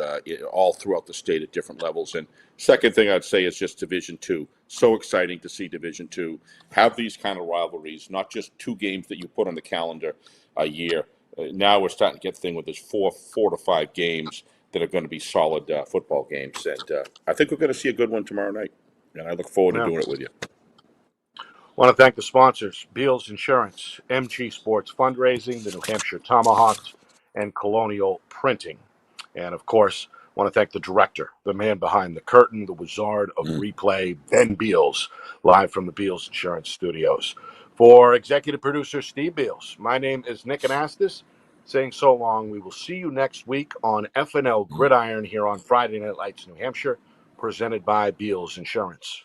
all throughout the state at different levels. And second thing I'd say is just Division II. So exciting to see Division II have these kind of rivalries, not just 2 games that you put on the calendar a year. Now we're starting to get the thing with this four to 5 games that are going to be solid football games. And I think we're going to see a good one tomorrow night. And I look forward to doing it with you. I want to thank the sponsors, Beals Insurance, MG Sports Fundraising, the New Hampshire Tomahawks, and Colonial Printing. And, of course, I want to thank the director, the man behind the curtain, the wizard of replay, Ben Beals, live from the Beals Insurance Studios. For executive producer Steve Beals, my name is Nick Anastas, saying so long. We will see you next week on FNL Gridiron here on Friday Night Lights, New Hampshire, presented by Beals Insurance.